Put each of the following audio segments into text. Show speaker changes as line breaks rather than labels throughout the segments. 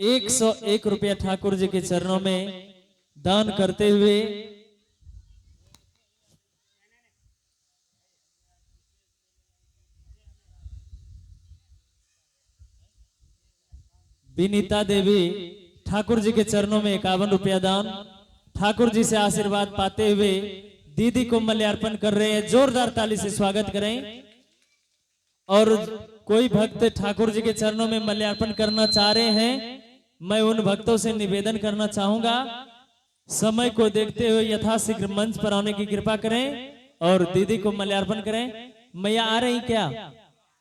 101 रुपया ठाकुर जी के चरणों में दान करते हुए विनीता देवी ठाकुर जी के चरणों में 51 रुपया दान ठाकुर जी से आशीर्वाद पाते हुए दीदी को मल्यार्पण कर रहे हैं। जोरदार ताली से स्वागत करें। और कोई भक्त ठाकुर जी के चरणों में मल्यार्पण करना चाह रहे हैं, मैं उन भक्तों से निवेदन करना चाहूंगा, समय को देखते हुए यथाशीघ्र मंच पर आने की कृपा करें और दीदी को मल्यार्पण करें। मैया आ रही क्या?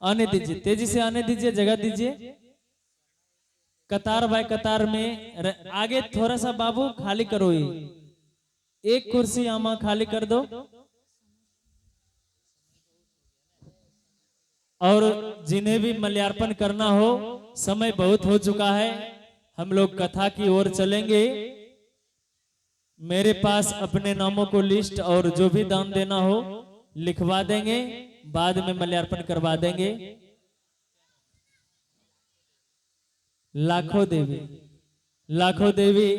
आने दीजिए, तेजी से आने दीजिए, जगह दीजिए। कतार बाय कतार में आगे थोड़ा सा बाबू खाली करो, एक कुर्सी आमा खाली कर दो। और जिन्हें भी मल्यार्पण करना हो, समय बहुत हो चुका है, हम लोग कथा की ओर चलेंगे। मेरे पास अपने नामों को लिस्ट और जो भी दान देना हो लिखवा देंगे, बाद में मल्यार्पण करवा देंगे। लाखों देवी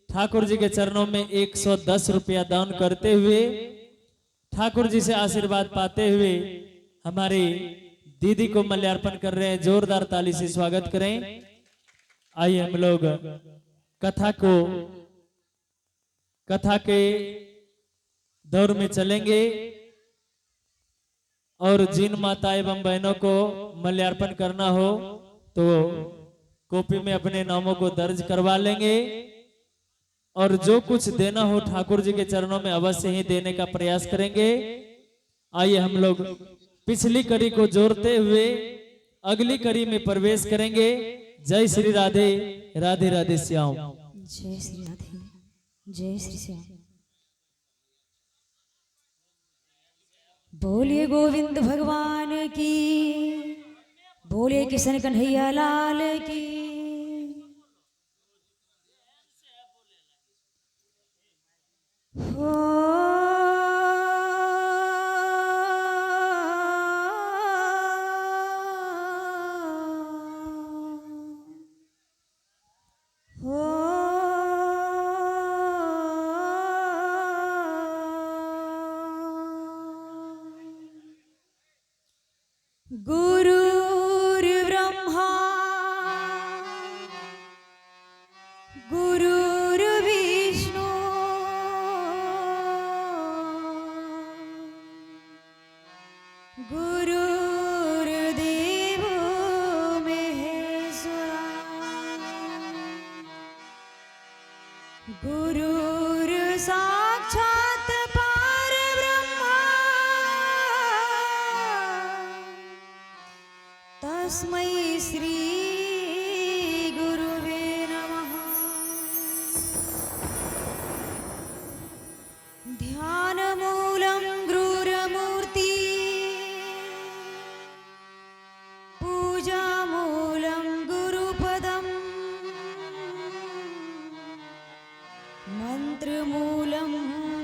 ठाकुर जी के चरणों में 110 रुपया दान करते हुए ठाकुर जी से आशीर्वाद पाते हुए हमारी दीदी को मल्यार्पण कर रहे हैं। जोरदार ताली से स्वागत करें। आइए हम लोग कथा के दौर में चलेंगे और जिन माता एवं बहनों को मल्यार्पण करना हो तो कॉपी में अपने नामों को दर्ज करवा लेंगे और जो कुछ देना हो ठाकुर जी के चरणों में अवश्य ही देने का प्रयास करेंगे। आइए हम लोग पिछली कड़ी को जोड़ते हुए अगली कड़ी में प्रवेश करेंगे। जय श्री राधे, राधे राधे श्याम।
जय श्री राधे, जय श्री श्याम। बोलिए गोविंद भगवान की, बोलिए किशन कन्हैया लाल की। हो गुरुर्ब्रह्मा गुरुर्विष्णु गुरुर्देवो महेश्वरा गुरुर्साक्षात् परब्रह्मा तस्मै श्री गुरुवे नमः। ध्यानमूलं गुरुमूर्ति, पूजामूलं गुरुपदम्, मंत्रमूलं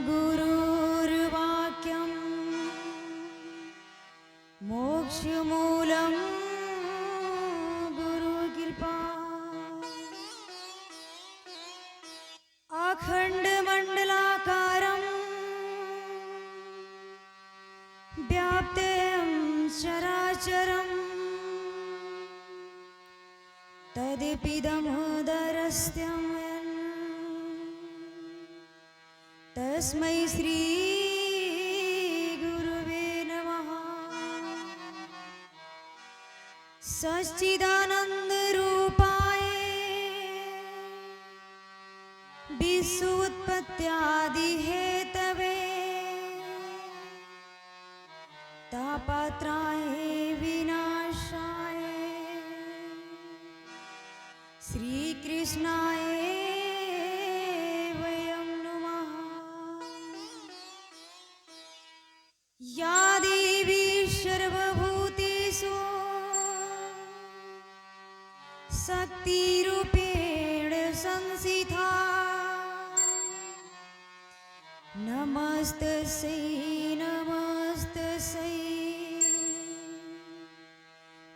गुरुर्वाक्यम्, मोक्षमूलं गुरुकृपा। अखण्डमण्डलाकारं व्याप्तं चराचरं तदिदमुदरस्तं तस्मै श्री गुरुवे नमः। सच्चिदानंद रूपाय विश्वोत्पत्त्यादि हेतवे तापत्राय विनाशाय श्री कृष्णाय वयं नमः। या देवी सर्वभूतेषु शक्तिरूपेण संस्थिता नमस्तस्यै नमस्तस्यै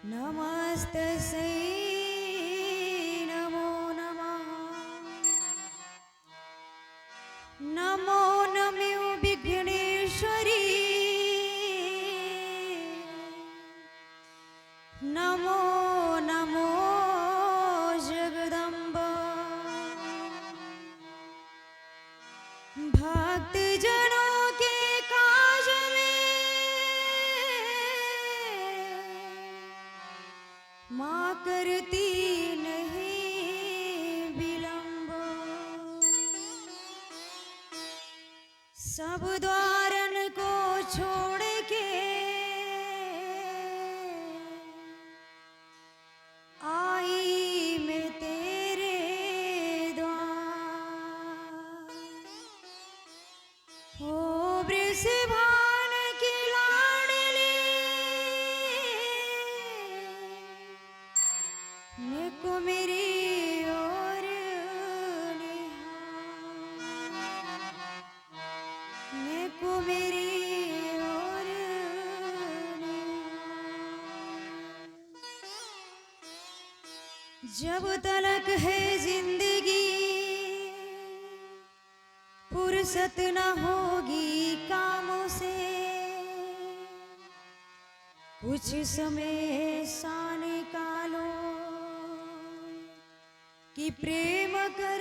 नमस्तस्यै नमो सब द्वारन को छोड़ के आई मैं तेरे द्वार। हो वृषभान की लाडली को मेरी ओर निहार, को मेरी ओर निहार। जब तलक है जिंदगी फुर्सत न होगी कामों से, कुछ समय ऐसा निकालो कि प्रेम कर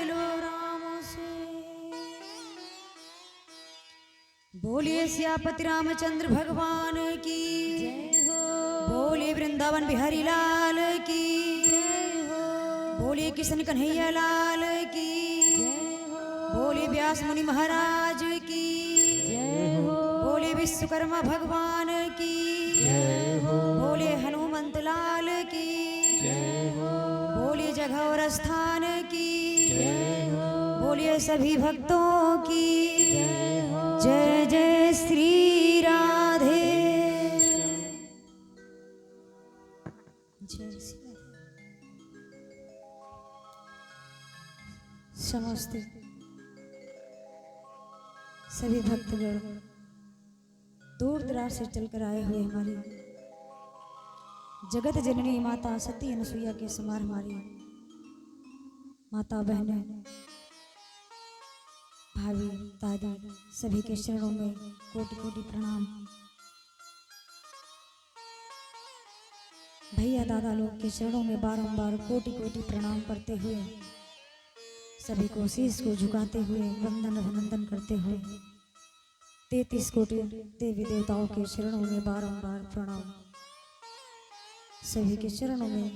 लो राम से। बोलिए सियापति रामचंद्र भगवान की जय हो, बोलिए वृंदावन बिहारी लाल की जय हो, बोलिए किशन कन्हैया लाल की जय हो, बोलिए व्यास मुनि महाराज की जय हो, बोलिए विश्वकर्मा भगवान की जय हो, बोलिए हनुमंत लाल की जय हो, बोलिए जगह और स्थान की जय हो, बोलिए सभी भक्तों की जय हो। जय जय श्री राधे, जय श्री राधे। समस्त सभी भक्तगण दूर दराज से चलकर आए हुए हमारी जगत जननी माता सती अनसुईया के समान हमारी माता बहनें भाभी दादी सभी के चरणों में कोटि कोटि प्रणाम। भैया दादा लोग के चरणों में बारंबार कोटि कोटि प्रणाम करते हुए सभी को शीश को झुकाते हुए वंदन अभिनंदन करते हुए 33 कोटि देवी देवताओं के चरणों में बारंबार प्रणाम। सभी के चरणों में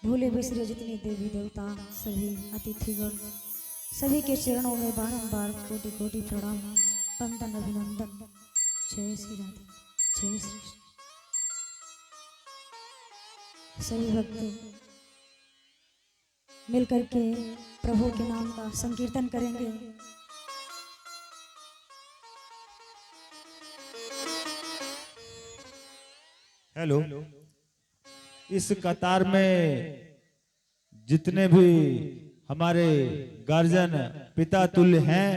भूले बिसरे जितने देवी देवता सभी अतिथिगण सभी के चरणों में बारंबार कोटि कोटि प्रणाम वंदन अभिनंदन। जय श्री राधे, जय श्री कृष्ण। सभी भक्त मिलकर के प्रभु के नाम का संकीर्तन करेंगे।
हेलो, इस कतार में जितने भी हमारे गार्जियन पिता तुल्य हैं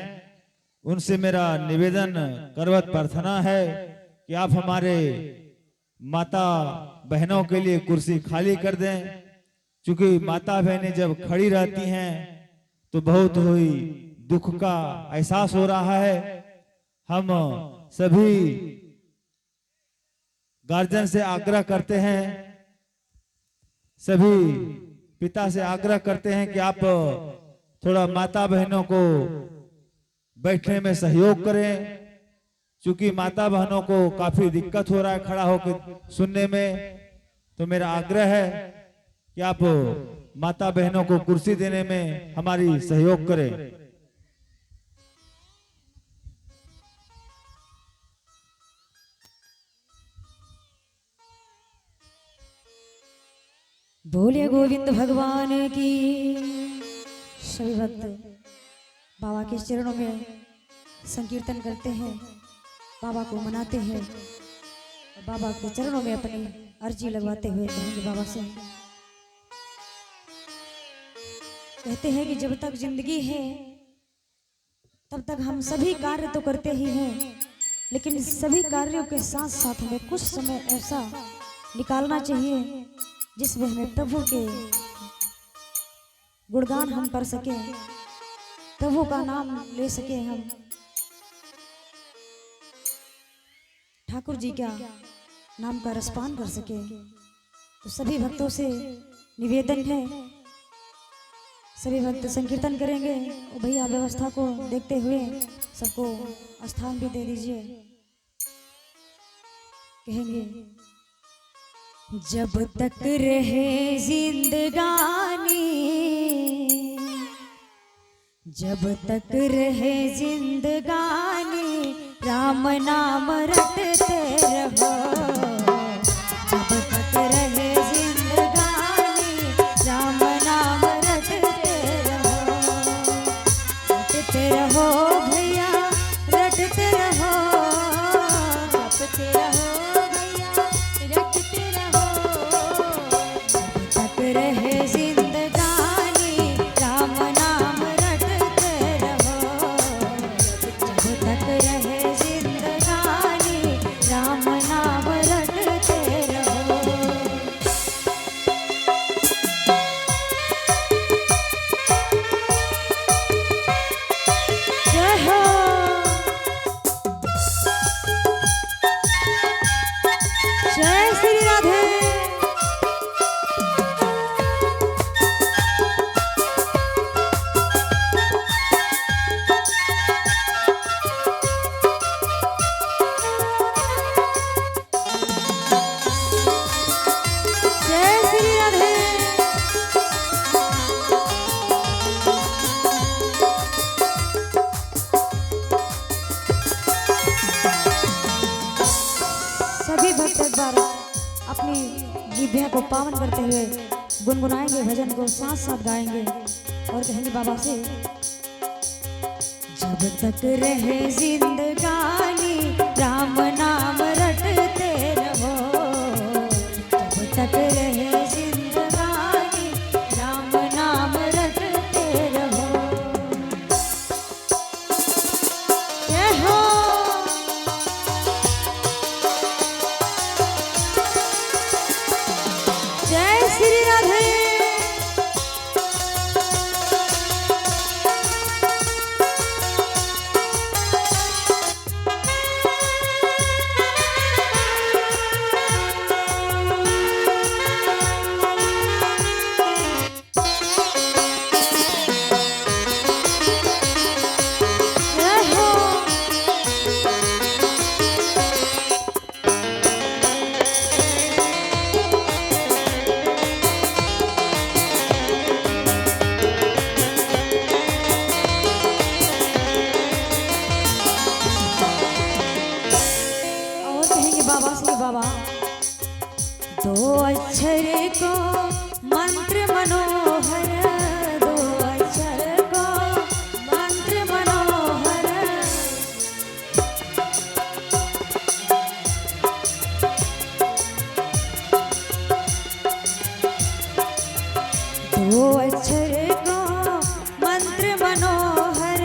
उनसे मेरा निवेदन करवत प्रार्थना है कि आप हमारे माता बहनों के लिए कुर्सी खाली कर दें, क्योंकि माता बहनें जब खड़ी रहती हैं तो बहुत ही दुख का एहसास हो रहा है। हम सभी गार्जियन से आग्रह करते हैं, सभी पिता से आग्रह करते हैं कि आप थोड़ा माता बहनों को बैठने में सहयोग करें, क्योंकि माता बहनों को काफी दिक्कत हो रहा है खड़ा होकर सुनने में। तो मेरा आग्रह है कि आप माता बहनों को कुर्सी देने में हमारी सहयोग करें।
बोलिए गोविंद भगवान की। सभी भक्त बाबा के चरणों में संकीर्तन करते हैं, बाबा को मनाते हैं और बाबा के चरणों में अपनी अर्जी लगवाते हुए कहेंगे बाबा से, कहते हैं कि जब तक जिंदगी है तब तक हम सभी कार्य तो करते ही हैं, लेकिन सभी कार्यों के साथ साथ हमें कुछ समय ऐसा निकालना चाहिए जिसमें हमें प्रभु के गुणगान हम कर सके, प्रभु का नाम ले सके, हम ठाकुर जी का नाम का रसपान कर सके। तो सभी भक्तों से निवेदन है, सभी भक्त संकीर्तन करेंगे। और भैया व्यवस्था को देखते हुए सबको स्थान भी दे दीजिए। कहेंगे जब तक रहे जिंदगानी, जब तक रहे जिंदगानी राम नाम रटते रहो। जब तक रहे जिंदगानी राम नाम रटते रहो। रटते रहो भैया रटते रहो। रटते रहो भैया रटते रहो। जब तक रहे जिंदगानी राम नाम रटते रहो। जब तक रहे जिंदगानी राम नाम रटते रहो। जय हो। जय श्री राधे। जय श्री राधे। सभी भक्त एक बार अपनी जिह्वा को पावन करते हुए गुनगुनाएंगे, भजन को साथ साथ गाएंगे और कहेंगे बाबा से। जब तक रहे जिंदगानी राम नाम रटते रहो। जब तक रहे जिंदगानी राम नाम रटते रहो। जय हो। जय श्री राधे। जय हो। और कहेंगे बाबा से बाबा। दो अक्षर को मंत्र मनोहर। दो अक्षर को मंत्र मनोहर। दो अक्षर को मंत्र मनोहर।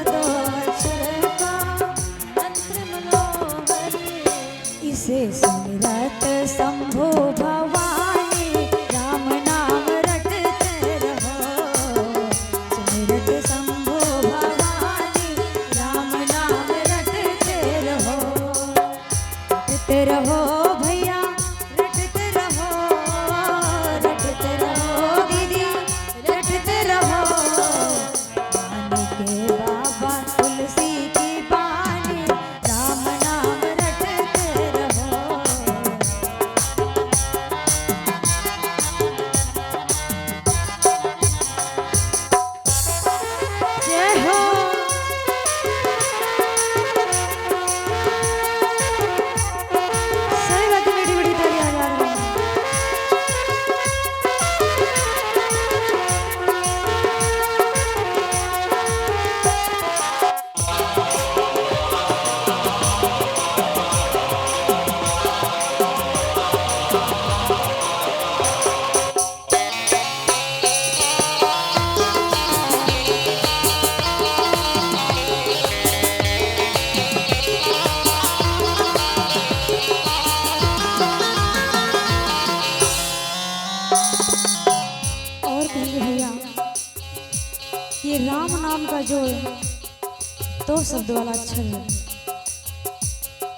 दो अक्षर को मंत्र मनोहर। इसे सुमिरत शंभो भवानी राम नाम रटते रहो। सुमिरत शंभो भवानी राम नाम रटते रहो। रटते रहो भैया रटते रहो। रटते रहो दीदी रटते रहो। बानी के बाबा तुलसी की बानी राम नाम रटते रहो। जय हो। सही बात है, बड़ी बड़ी तालियां जा रही हैं। और कहेंगे भैया ये राम नाम का जो दो शब्द वाला अक्षर है,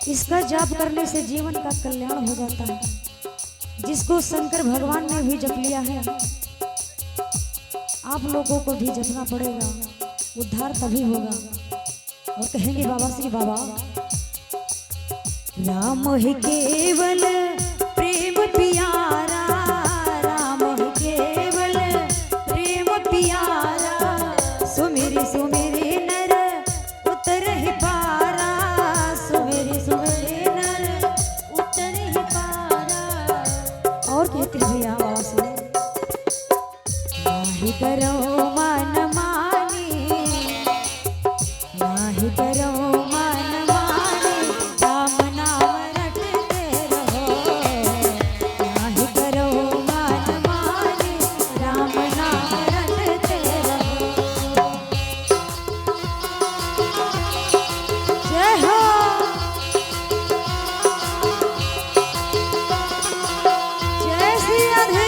इसका जाप करने से जीवन का कल्याण हो जाता है। जिसको शंकर भगवान ने भी जप लिया है, आप लोगों को भी जपना पड़ेगा, उद्धार तभी होगा। और कहेंगे बाबा श्री बाबा। राम ही केवल प्रेम प्यारा। राम ही केवल प्रेम प्यारा। सुमिर नाही करो मन मानी, नाही करो मन मानी, राम नाम रटते रहो। नाही करो मन मानी, राम नाम रटते रहो। जय हो। जय श्री राधे।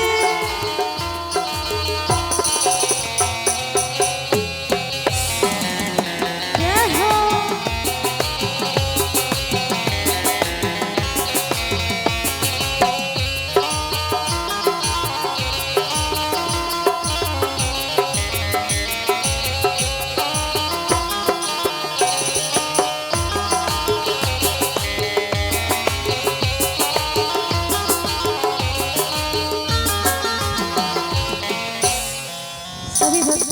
जय हो। सभी भक्त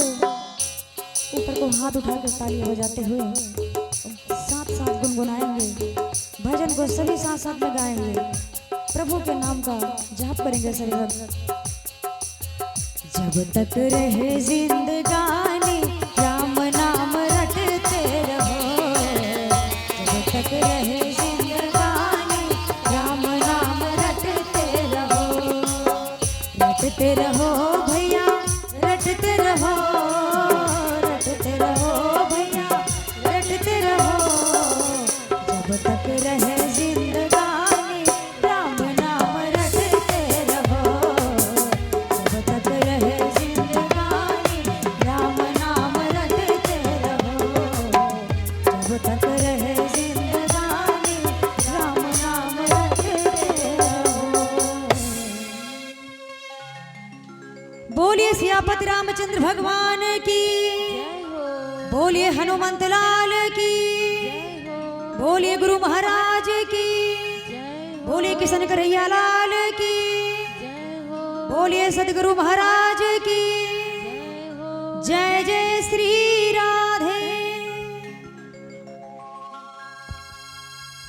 ऊपर को हाथ उठाकर ताली बजाते हुए साथ साथ गुनगुनाएंगे, भजन को सभी साथ साथ में गाएंगे, प्रभु के नाम का जाप करेंगे सभी भक्त। जब तक रहे जिंदगानी राम नाम रटते रहो। जब तक रहे जिंदगानी राम नाम रटते रहो। रटते रहो भैया, रटते रहो, रटते रहो भैया, रटते रहो। जब तक रहे जिंदगानी राम नाम रटते रहो। जब तक रहे जिंदगानी राम नाम रटते रहो। जब तक रहे जिंदगानी राम नाम रटते रहो। बोलिए सियापति रामचंद्र भगवान की, बोलिए हनुमंत लाल की, बोलिए गुरु महाराज की, बोलिए किशन कन्हैया लाल की, बोलिए सदगुरु महाराज की। जय जय श्री राधे।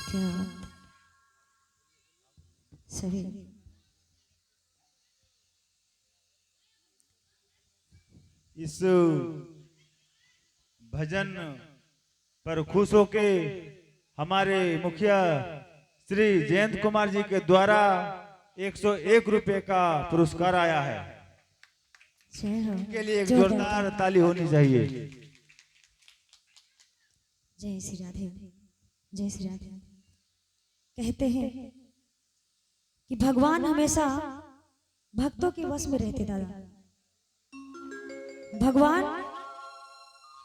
क्या सभी
इस भजन पर खुश होके हमारे मुखिया श्री जयंत कुमार जी के द्वारा 101 रुपए का पुरस्कार आया है।
जय हो।
इनके लिए एक जोरदार ताली होनी चाहिए।
जय श्री राधे। जय श्री राधे। कहते हैं कि भगवान हमेशा भक्तों के वश में रहते। दादा, भगवान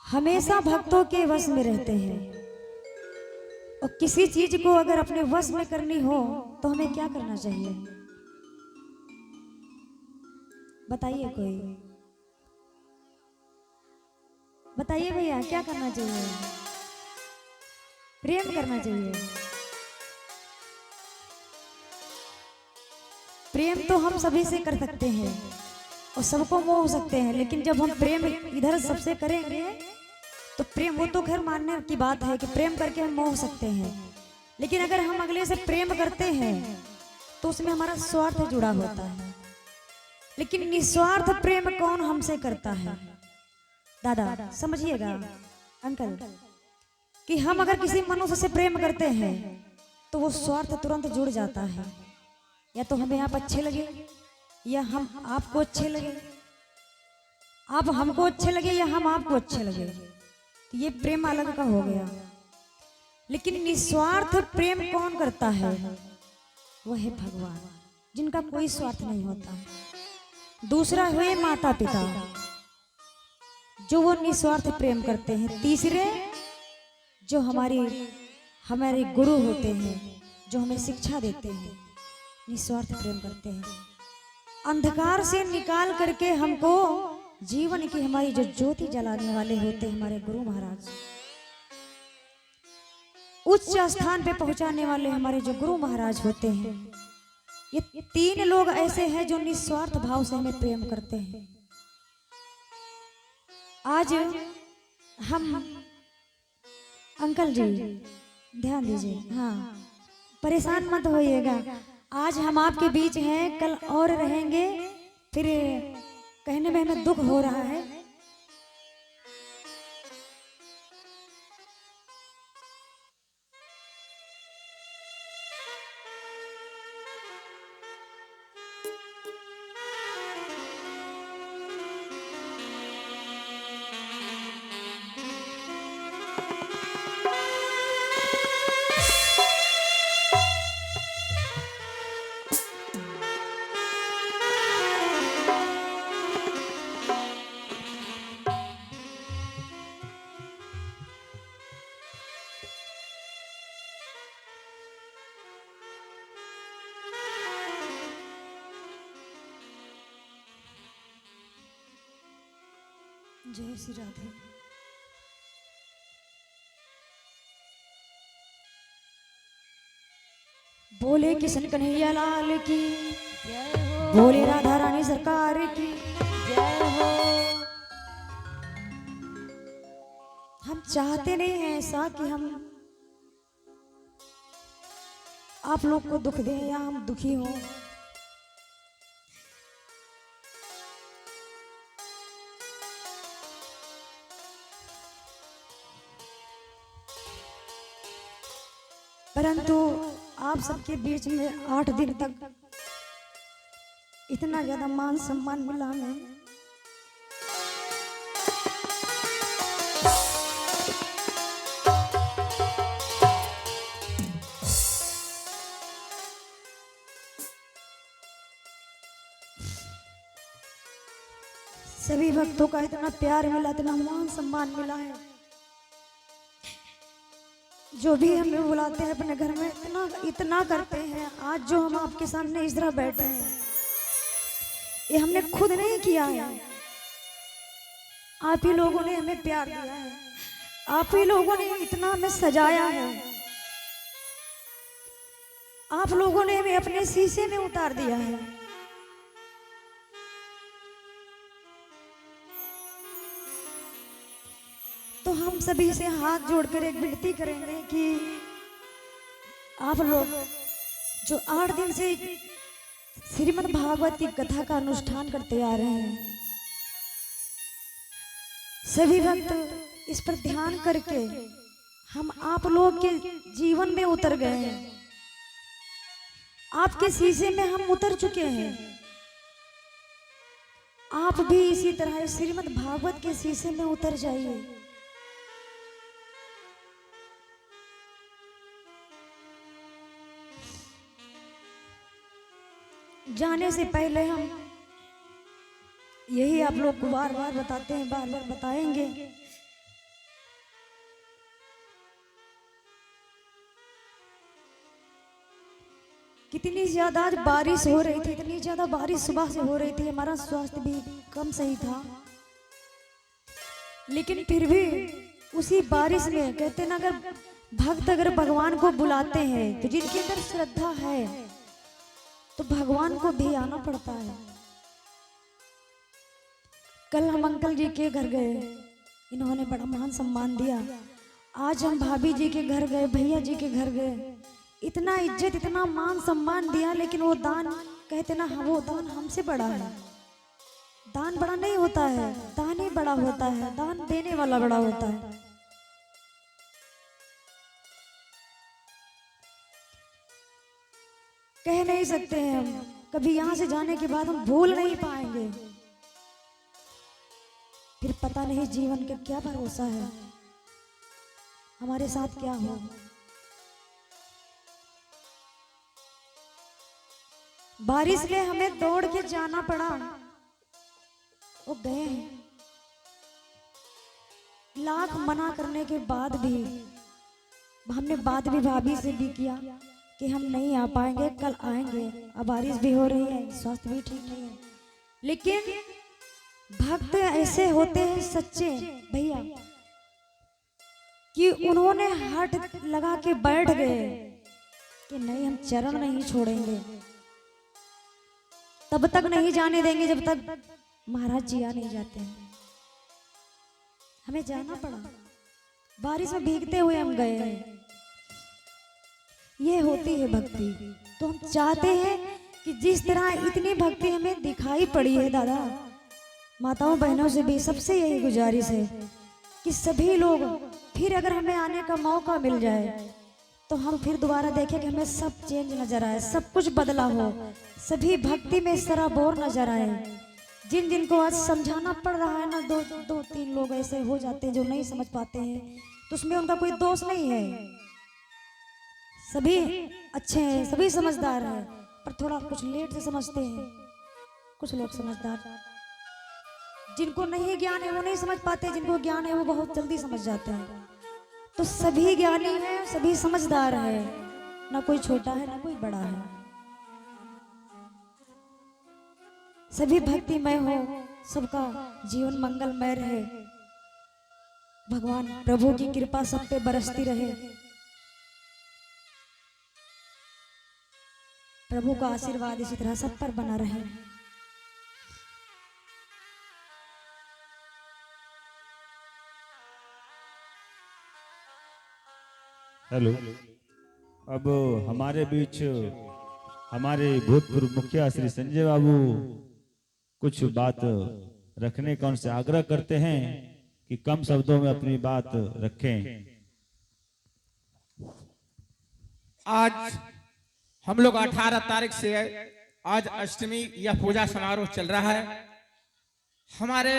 हमेशा भक्तों के वश में रहते हैं। और किसी चीज को अगर अपने वश में करनी हो तो हमें क्या करना चाहिए? बताइए, कोई बताइए भैया, क्या करना चाहिए? प्रेम करना चाहिए। प्रेम तो हम सभी से कर सकते हैं और सबको मोह सकते हैं, लेकिन जब हम प्रेम इधर सबसे करेंगे तो प्रेम, वो तो खैर मानने की बात है कि प्रेम करके हम मोह सकते हैं, लेकिन अगर हम अगले से प्रेम करते हैं तो उसमें हमारा स्वार्थ जुड़ा होता है। लेकिन निस्वार्थ प्रेम कौन हमसे करता है? दादा समझिएगा अंकल, कि हम अगर किसी मनुष्य से प्रेम करते हैं तो वो स्वार्थ तुरंत जुड़ जाता है। या तो हमें आप अच्छे लगे या हम आपको अच्छे लगे, आप हमको अच्छे लगे या हम आपको अच्छे लगे, तो ये प्रेम अलग का हो गया। लेकिन निस्वार्थ प्रेम कौन करता है? वह है भगवान, जिनका कोई स्वार्थ नहीं होता। दूसरा हुए माता पिता, जो वो निस्वार्थ प्रेम करते हैं। तीसरे जो हमारे गुरु होते हैं, जो हमें शिक्षा देते हैं, निस्वार्थ प्रेम करते हैं। अंधकार से निकाल करके हमको जीवन की हमारी जो ज्योति जलाने वाले होते हैं हमारे गुरु महाराज, उच्च स्थान पे पहुंचाने वाले हमारे जो गुरु महाराज होते हैं, ये तीन लोग ऐसे हैं जो निस्वार्थ भाव से हमें प्रेम करते हैं। आज हम अंकल जी ध्यान दीजिए, हाँ परेशान मत होइएगा। आज हम आपके बीच हैं, कल और रहेंगे, फिर कहने में हमें दुख हो रहा है। जय श्री राधे। बोले किशन कन्हैया लाल की जय हो, बोले राधा रानी सरकार की जय हो। हम चाहते नहीं हैं ऐसा कि हम आप लोग को दुख दें या हम दुखी हों। परंतु आप सबके बीच में 8 दिन तक इतना ज्यादा मान सम्मान मिला हमें, सभी भक्तों का इतना प्यार मिला, इतना मान सम्मान मिला है। जो भी हमें बुलाते हैं अपने घर में इतना इतना करते हैं। आज जो हम आपके सामने इस तरह बैठे हैं ये हमने खुद नहीं किया है, आप ही लोगों ने हमें प्यार दिया है, आप ही लोगों ने इतना हमें सजाया है, आप लोगों ने हमें अपने शीशे में उतार दिया है। तो हम सभी से हाथ जोड़कर एक विनती करेंगे कि आप लोग जो 8 दिन से श्रीमद् भागवत की कथा का अनुष्ठान करते आ रहे हैं, सभी भक्त इस पर ध्यान करके हम आप लोग के जीवन में उतर गए हैं, आपके शीशे में हम उतर चुके हैं। आप भी इसी तरह श्रीमद् भागवत के शीशे में उतर जाइए। जाने से पहले हम यही आप लोग को बार बार बताते हैं, बार बार बताएंगे। कितनी ज्यादा आज बारिश हो रही थी, इतनी ज्यादा बारिश सुबह से हो रही थी, हमारा स्वास्थ्य भी कम सही था, लेकिन फिर भी उसी बारिश में कहते ना, अगर भक्त अगर भगवान को बुलाते हैं तो जिनके अंदर श्रद्धा है तो भगवान को भी आना पड़ता है। कल हम अंकल जी के घर गए, इन्होंने बड़ा मान सम्मान दिया। आज हम भाभी जी के घर गए, भैया जी के घर गए, इतना इज्जत इतना मान सम्मान दिया, लेकिन वो दान कहते ना, वो दान हमसे बड़ा है। दान बड़ा नहीं होता है, दान ही बड़ा होता है, दान देने वाला बड़ा होता है। कह नहीं सकते हैं हम, कभी यहाँ से जाने के बाद हम भूल नहीं पाएंगे। फिर पता नहीं जीवन का क्या भरोसा है, हमारे साथ क्या हो। बारिश में हमें दौड़ के जाना पड़ा, वो गए हैं। लाख मना करने के बाद भी हमने बात भी भाभी से भी किया कि हम नहीं आ पाएंगे, कल आएंगे। अब बारिश भी हो रही है, स्वास्थ्य भी ठीक नहीं है, लेकिन भक्त ऐसे होते हैं सच्चे भैया कि उन्होंने हट लगा के बैठ गए कि नहीं, हम चरण नहीं छोड़ेंगे, तब तक नहीं जाने देंगे जब तक महाराज जी आ नहीं जाते हैं। हमें जाना पड़ा, बारिश में भीगते हुए हम गए हैं। ये होती है भक्ति। तो हम चाहते हैं कि जिस तरह इतनी भक्ति हमें दिखाई पड़ी है दादा, माताओं बहनों से भी सबसे यही गुजारिश है कि सभी लोग फिर अगर हमें आने का मौका मिल जाए तो हम फिर दोबारा देखें कि हमें सब चेंज नजर आए, सब कुछ बदला हो, सभी भक्ति में सराबोर नजर आए। जिन जिनको आज समझाना पड़ रहा है ना, दो तीन लोग ऐसे हो जाते हैं जो नहीं समझ पाते हैं, तो उसमें उनका कोई दोष नहीं है। सभी अच्छे हैं, सभी समझदार हैं, पर थोड़ा कुछ लेट से समझते हैं। कुछ लोग समझदार, जिनको नहीं ज्ञान है वो नहीं समझ पाते, जिनको ज्ञान है वो बहुत जल्दी समझ जाते हैं। तो सभी ज्ञानी हैं, सभी समझदार हैं, ना कोई छोटा है ना कोई बड़ा है, सभी भक्तिमय हो, सबका जीवन मंगलमय रहे। भगवान प्रभु की कृपा सब पे बरसती रहे, प्रभु का आशीर्वाद इसी तरह सब पर बना रहे।
हेलो। अब हमारे बीच हमारे भूतपूर्व मुखिया श्री संजय बाबू कुछ बात रखने का उनसे आग्रह करते हैं कि कम शब्दों में अपनी बात रखें।
आज हम लोग 18 तारीख से आज अष्टमी या पूजा समारोह चल रहा है। हमारे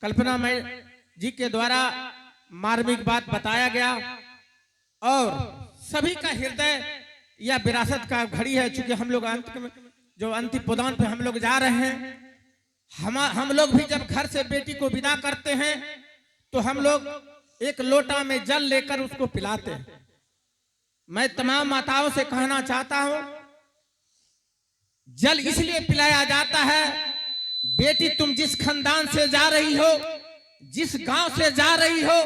कल्पना मय जी के द्वारा मार्मिक बात बताया गया और सभी का हृदय या विरासत का घड़ी है। चूंकि हम लोग जो अंतिम पुदान पे हम लोग जा रहे हैं, हम लोग भी जब घर से बेटी को विदा करते हैं तो हम लोग एक लोटा में जल लेकर उसको पिलाते हैं। मैं तमाम माताओं से कहना चाहता हूं, जल इसलिए पिलाया जाता है, बेटी तुम जिस खानदान से जा रही हो, जिस गांव से जा रही हो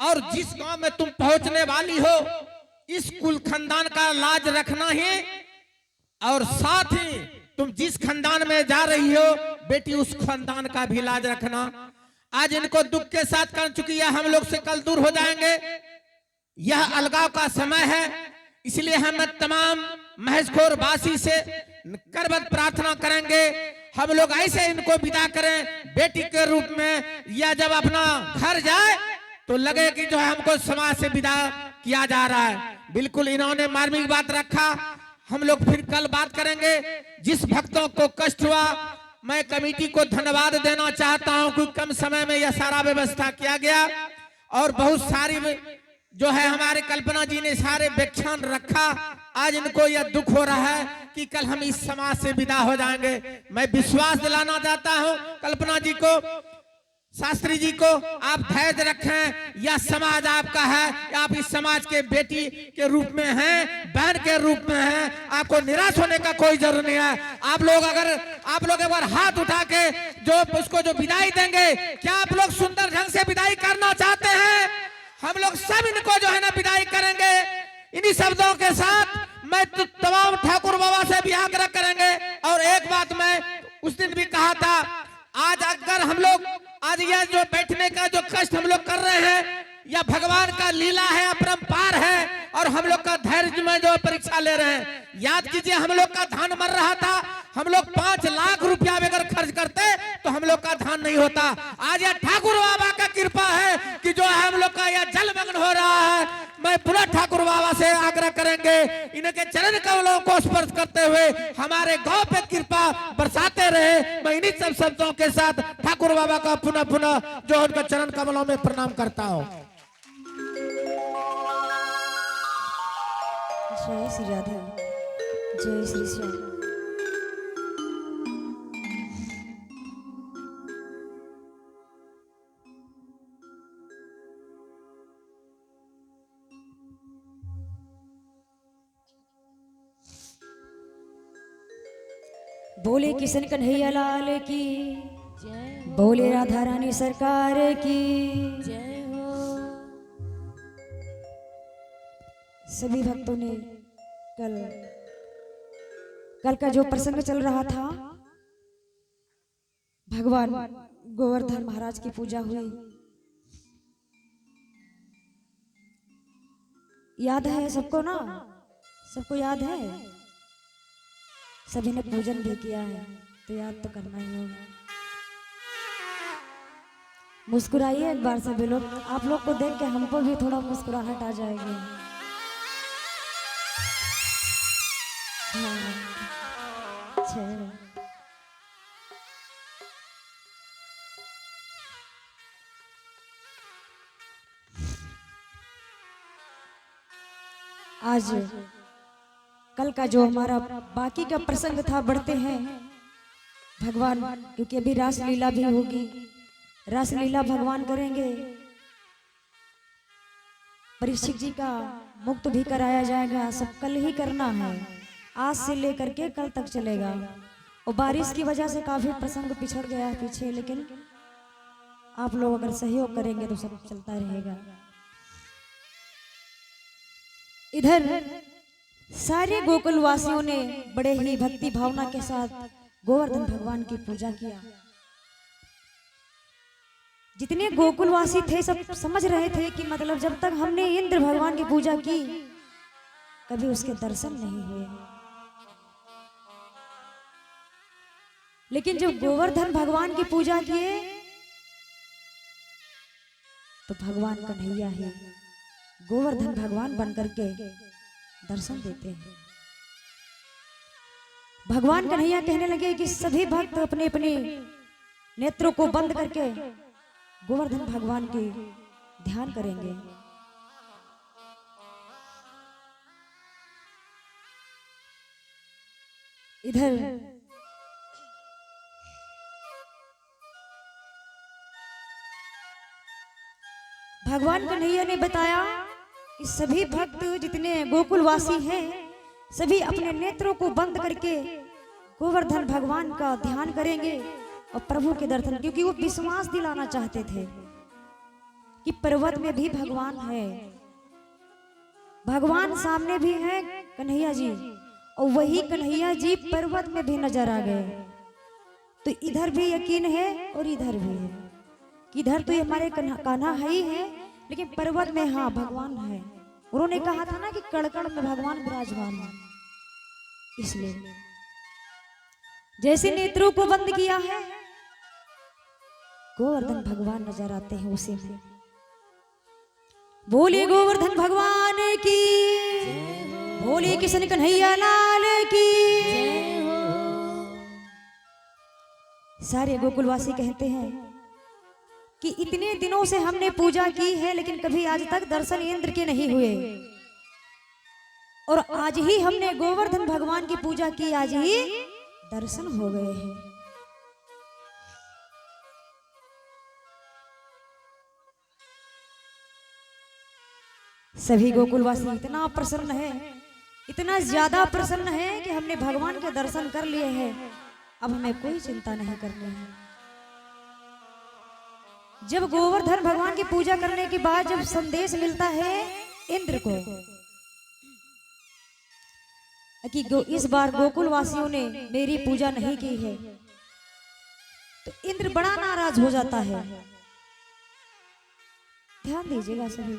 और जिस गांव में तुम पहुंचने वाली हो, इस कुल खानदान का लाज रखना है। और साथ ही तुम जिस खानदान में जा रही हो बेटी, उस खानदान का भी लाज रखना। आज इनको दुख के साथ कर चुकी है, हम लोग से कल दूर हो जाएंगे, यह अलगाव का समय है। इसलिए हम तमाम महेशखोर वासी से करबद्ध प्रार्थना करेंगे, हम लोग ऐसे इनको विदा करें बेटी के रूप में, या जब अपना घर जाए तो लगे कि जो है हमको समाज से विदा किया जा रहा है। बिल्कुल इन्होंने मार्मिक बात रखा, हम लोग फिर कल बात करेंगे। जिस भक्तों को कष्ट हुआ, मैं कमेटी को धन्यवाद देना चाहता हूं कि कम समय में यह सारा व्यवस्था किया गया और बहुत सारी जो है हमारे कल्पना जी ने सारे व्याख्यान रखा। आज इनको यह दुख हो रहा है कि कल हम इस समाज से विदा हो जाएंगे। मैं विश्वास दिलाना चाहता हूं कल्पना जी को, शास्त्री जी को, आप धैर्य रखें, यह समाज आपका है, आप इस समाज के बेटी के रूप में हैं, बहन के रूप में हैं, आपको निराश होने का कोई जरूरत नहीं है। आप लोग एक बार हाथ उठा के जो उसको जो विदाई देंगे, क्या आप लोग सुंदर ढंग से विदाई करना चाहते हैं? हम लोग सब इनको जो है ना विदाई करेंगे। इन्हीं शब्दों के साथ मैं तमाम ठाकुर बाबा से भी आग्रह करेंगे। और एक बात मैं उस दिन भी कहा था, आज अगर हम लोग आज यह जो बैठने का जो कष्ट हम लोग कर रहे हैं, यह भगवान का लीला है, अपरंपार है, और हम लोग का धैर्य में जो परीक्षा ले रहे हैं। याद कीजिए, हम लोग का धान मर रहा था, हम लोग 5 लाख रुपया अगर खर्च करते तो हम लोग का धान नहीं होता। आज यह ठाकुर बाबा का कृपा है कि जो है हम लोग का यह जलमग्न हो रहा है। मैं पूरा ठाकुर बाबा से आग्रह करेंगे, इनके चरण कमलों को स्पर्श करते हुए हमारे गांव पे कृपा बरसाते रहे। मैं इन्हीं सब शब्दों के साथ ठाकुर बाबा का पुनः पुनः जो उनके चरण कमलों में प्रणाम करता हूँ।
जय श्री राधे, जय श्री श्याम। बोले किशन कन्हैया लाल की जय, बोले राधा रानी सरकार की जय हो। सभी भक्तों ने कल का जो प्रसंग चल रहा था, भगवान गोवर्धन महाराज की पूजा हुई, याद है सबको ना? सबको याद है? सभी ने पूजन भी किया है, तो याद तो करना ही होगा। मुस्कुराइए एक बार सभी लोग, आप लोग को देख के हमको भी थोड़ा मुस्कुराहट आ जाएगी। हाँ, अच्छा। आज कल का जो हमारा बाकी का प्रसंग था, बढ़ते हैं भगवान, क्योंकि अभी रासलीला भी होगी, रासलीला भगवान करेंगे। परीक्षित जी का मुक्त भी कराया जाएगा, सब कल ही करना है, आज से लेकर के कल तक चलेगा। और बारिश की वजह से काफी प्रसंग पिछड़ गया है पीछे, लेकिन आप लोग अगर सहयोग करेंगे तो सब चलता रहेगा। इधर सारे गोकुल वासियों ने बड़े ही भक्ति भावना के साथ गोवर्धन भगवान की पूजा किया। जितने गोकुलवासी थे सब समझ रहे थे कि मतलब जब तक हमने इंद्र भगवान की पूजा की कभी उसके दर्शन नहीं हुए, लेकिन जब गोवर्धन भगवान की पूजा किए तो भगवान कन्हैया ही गोवर्धन भगवान बनकर के दर्शन देते हैं। भगवान कन्हैया कहने लगे कि सभी भक्त अपने अपने नेत्रों को बंद करके गोवर्धन भगवान की ध्यान करेंगे। इधर भगवान कन्हैया ने बताया कि सभी भक्त जितने गोकुलवासी हैं सभी अपने नेत्रों को बंद करके गोवर्धन भगवान का ध्यान करेंगे और प्रभु के दर्शन, क्योंकि वो विश्वास दिलाना चाहते थे कि पर्वत में भी भगवान है, भगवान सामने भी है कन्हैया जी, और वही कन्हैया जी पर्वत में भी नजर आ गए। तो इधर भी यकीन है और इधर भी है कि इधर तो ये हमारे कान्हा है ही है, लेकिन पर्वत में हाँ भगवान है। उन्होंने कहा था ना कि कड़कड़ में भगवान विराजमान है, इसलिए जैसे नेत्रों को बंद किया है गोवर्धन भगवान नजर आते हैं उसी में। बोले गोवर्धन भगवान की, बोले किशन कन्हैया लाल की। सारे गोकुलवासी कहते हैं कि इतने दिनों से हमने पूजा की है लेकिन कभी आज तक दर्शन इंद्र के नहीं हुए, और आज ही हमने गोवर्धन भगवान की पूजा की, आज ही दर्शन हो गए हैं। सभी गोकुलवासी इतना प्रसन्न है, इतना ज्यादा प्रसन्न है कि हमने भगवान के दर्शन कर लिए हैं, अब हमें कोई चिंता नहीं करनी है। जब गोवर्धन भगवान की पूजा करने के बाद जब संदेश मिलता है इंद्र को कि इस बार गोकुल वासियों ने मेरी पूजा नहीं की है, तो इंद्र बड़ा नाराज हो जाता है। ध्यान दीजिएगा सभी,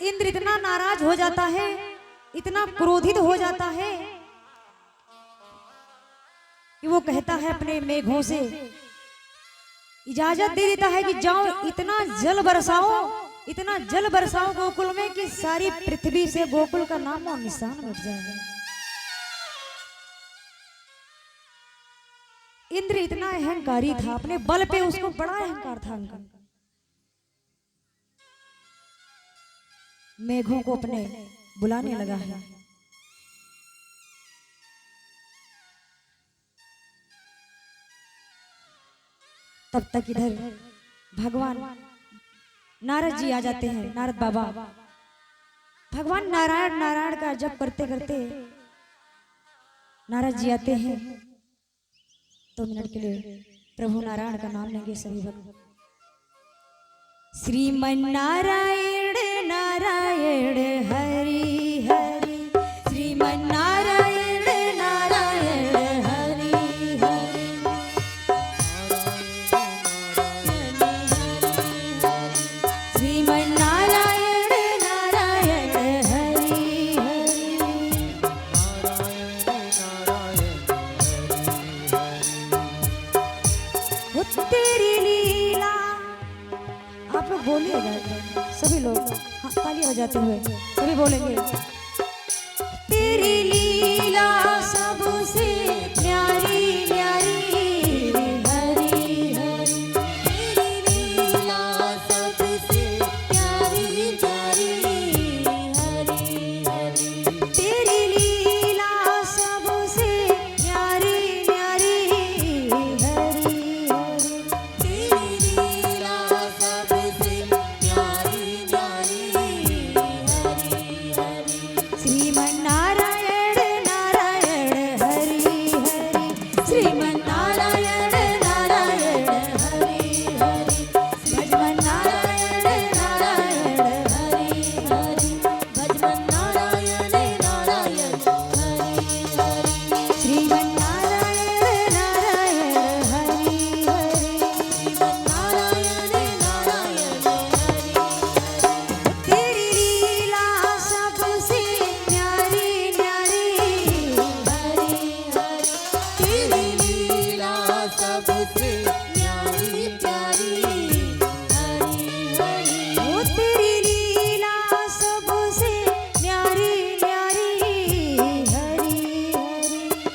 इंद्र इतना नाराज हो जाता है, इतना क्रोधित हो जाता है कि वो कहता है अपने मेघों से, इजाजत दे देता है कि जाओ इतना जल बरसाओ, इतना जल बरसाओ गोकुल में कि सारी पृथ्वी से गोकुल का नाम और निशान मिट जाएगा। इंद्र इतना अहंकारी था, अपने बल पे उसको बड़ा अहंकार था उनका। मेघों को अपने बुलाने लगा है। तब तक इधर भगवान नारद जी आ जाते हैं। नारद बाबा भगवान नारायण नारायण का जप करते करते नारद जी आते हैं। 2 मिनट के लिए प्रभु नारायण का नाम लेंगे सभी भक्त। श्रीमन नारायण नारायण हरि हरि, श्रीमन नारायण नारायण हरि हरि, श्रीमन नारायण नारायण हरि हरि, तेरी लीला आप लोग बोलिएगा, सभी लोग हाँ, ताली बजाते हुए सभी बोलेंगे। तेरी लीला सबसे प्यारी प्यारी हरी हरी, तेरी लीला सबसे प्यारी प्यारी हरी हरी, तेरी लीला सबसे प्यारी प्यारी हरी हरी, तेरी लीला सबसे प्यारी प्यारी हरी हरी। श्रीमन्नारायण नारायण हरि हरि, श्रीमन्नारायण नारायण हरि हरि, भजमन्नारायण नारायण हरि हरि, भजमन्नारायण नारायण हरि हरि, श्रीमन्नारायण नारायण हरि हरि, श्रीमन्नारायण नारायण हरि हरि। तेरी लीला सबसे प्यारी प्यारी हरी हरी, तेरी लीला सबसे प्यारी प्यारी हरी हरी, ओ तेरी लीला सबसे प्यारी प्यारी हरी हरी,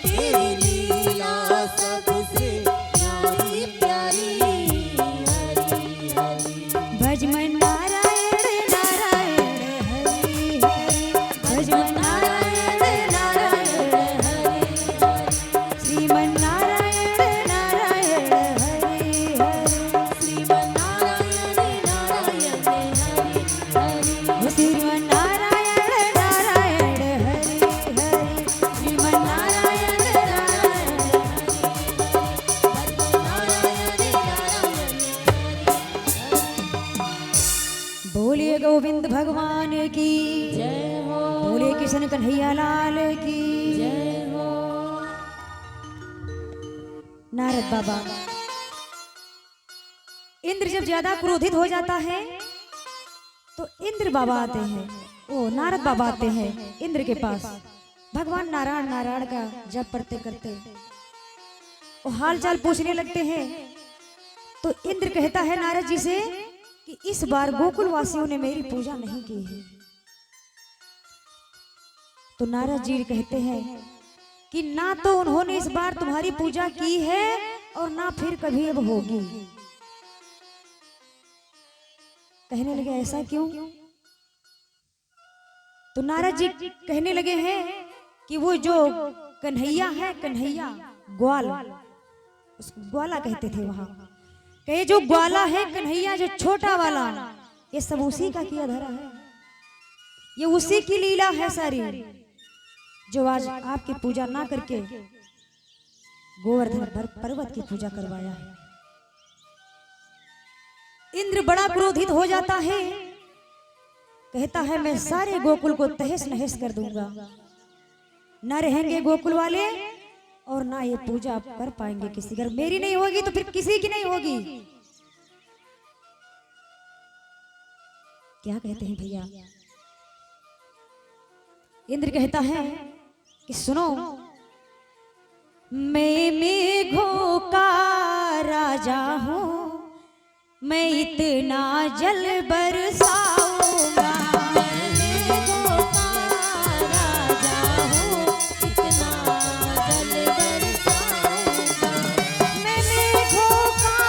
तेरी लीला सबसे प्यारी प्यारी हरी हरी, भजमन्नारायण नारायण हरि हरि, भजमन्नारायण नारायण हरि हरि, श्रीमन्नारायण नारायण हरि हरि, श्रीमन्नारायण नारायण हरि हरि, ओ श्रीमन्नारायण नारायण हरि हरि, श्रीमन्नारायण नारायण हरि हरि, बोलिए गोविंद भगवान की जय हो, बोलिए किशन कन्हैया लाल की जय हो। नारद बाबा, इंद्र जब ज्यादा क्रोधित हो जाता है तो इंद्र बाबा आते हैं, ओ नारद बाबा आते हैं इंद्र के पास, भगवान नारायण नारायण का जप करते करते वो हाल चाल पूछने लगते हैं। तो इंद्र कहता है नारद जी से कि इस बार गोकुल वासियों ने मेरी पूजा नहीं की है। तो नारद जी कहते हैं कि ना तो उन्होंने इस बार तुम्हारी पूजा की है और ना फिर कभी अब होगी। कहने लगे ऐसा क्यों? तो नारद जी कहने लगे हैं कि वो जो कन्हैया है, कन्हैया ग्वाल, उसको ग्वाला कहते थे वहां, कहे जो ग्वाला है कन्हैया जो छोटा वाला, ये सब उसी का किया धरा है, ये उसी की लीला है सारी, जो आज आपकी पूजा ना करके गोवर्धन पर्वत की पूजा करवाया है। इंद्र बड़ा क्रोधित हो जाता है, कहता है मैं सारे गोकुल को तहस नहस कर दूंगा, न रहेंगे गोकुल वाले और ना ये पूजा कर पाएंगे किसी। अगर मेरी नहीं होगी तो फिर किसी की नहीं होगी। क्या कहते हैं भैया? इंद्र कहता है कि सुनो, मैं मेघों का राजा हूं, मैं इतना जल बरसाऊंगा, मैं मेघों का राजा हूं, इतना जल बरसाऊंगा, मैं मेघों का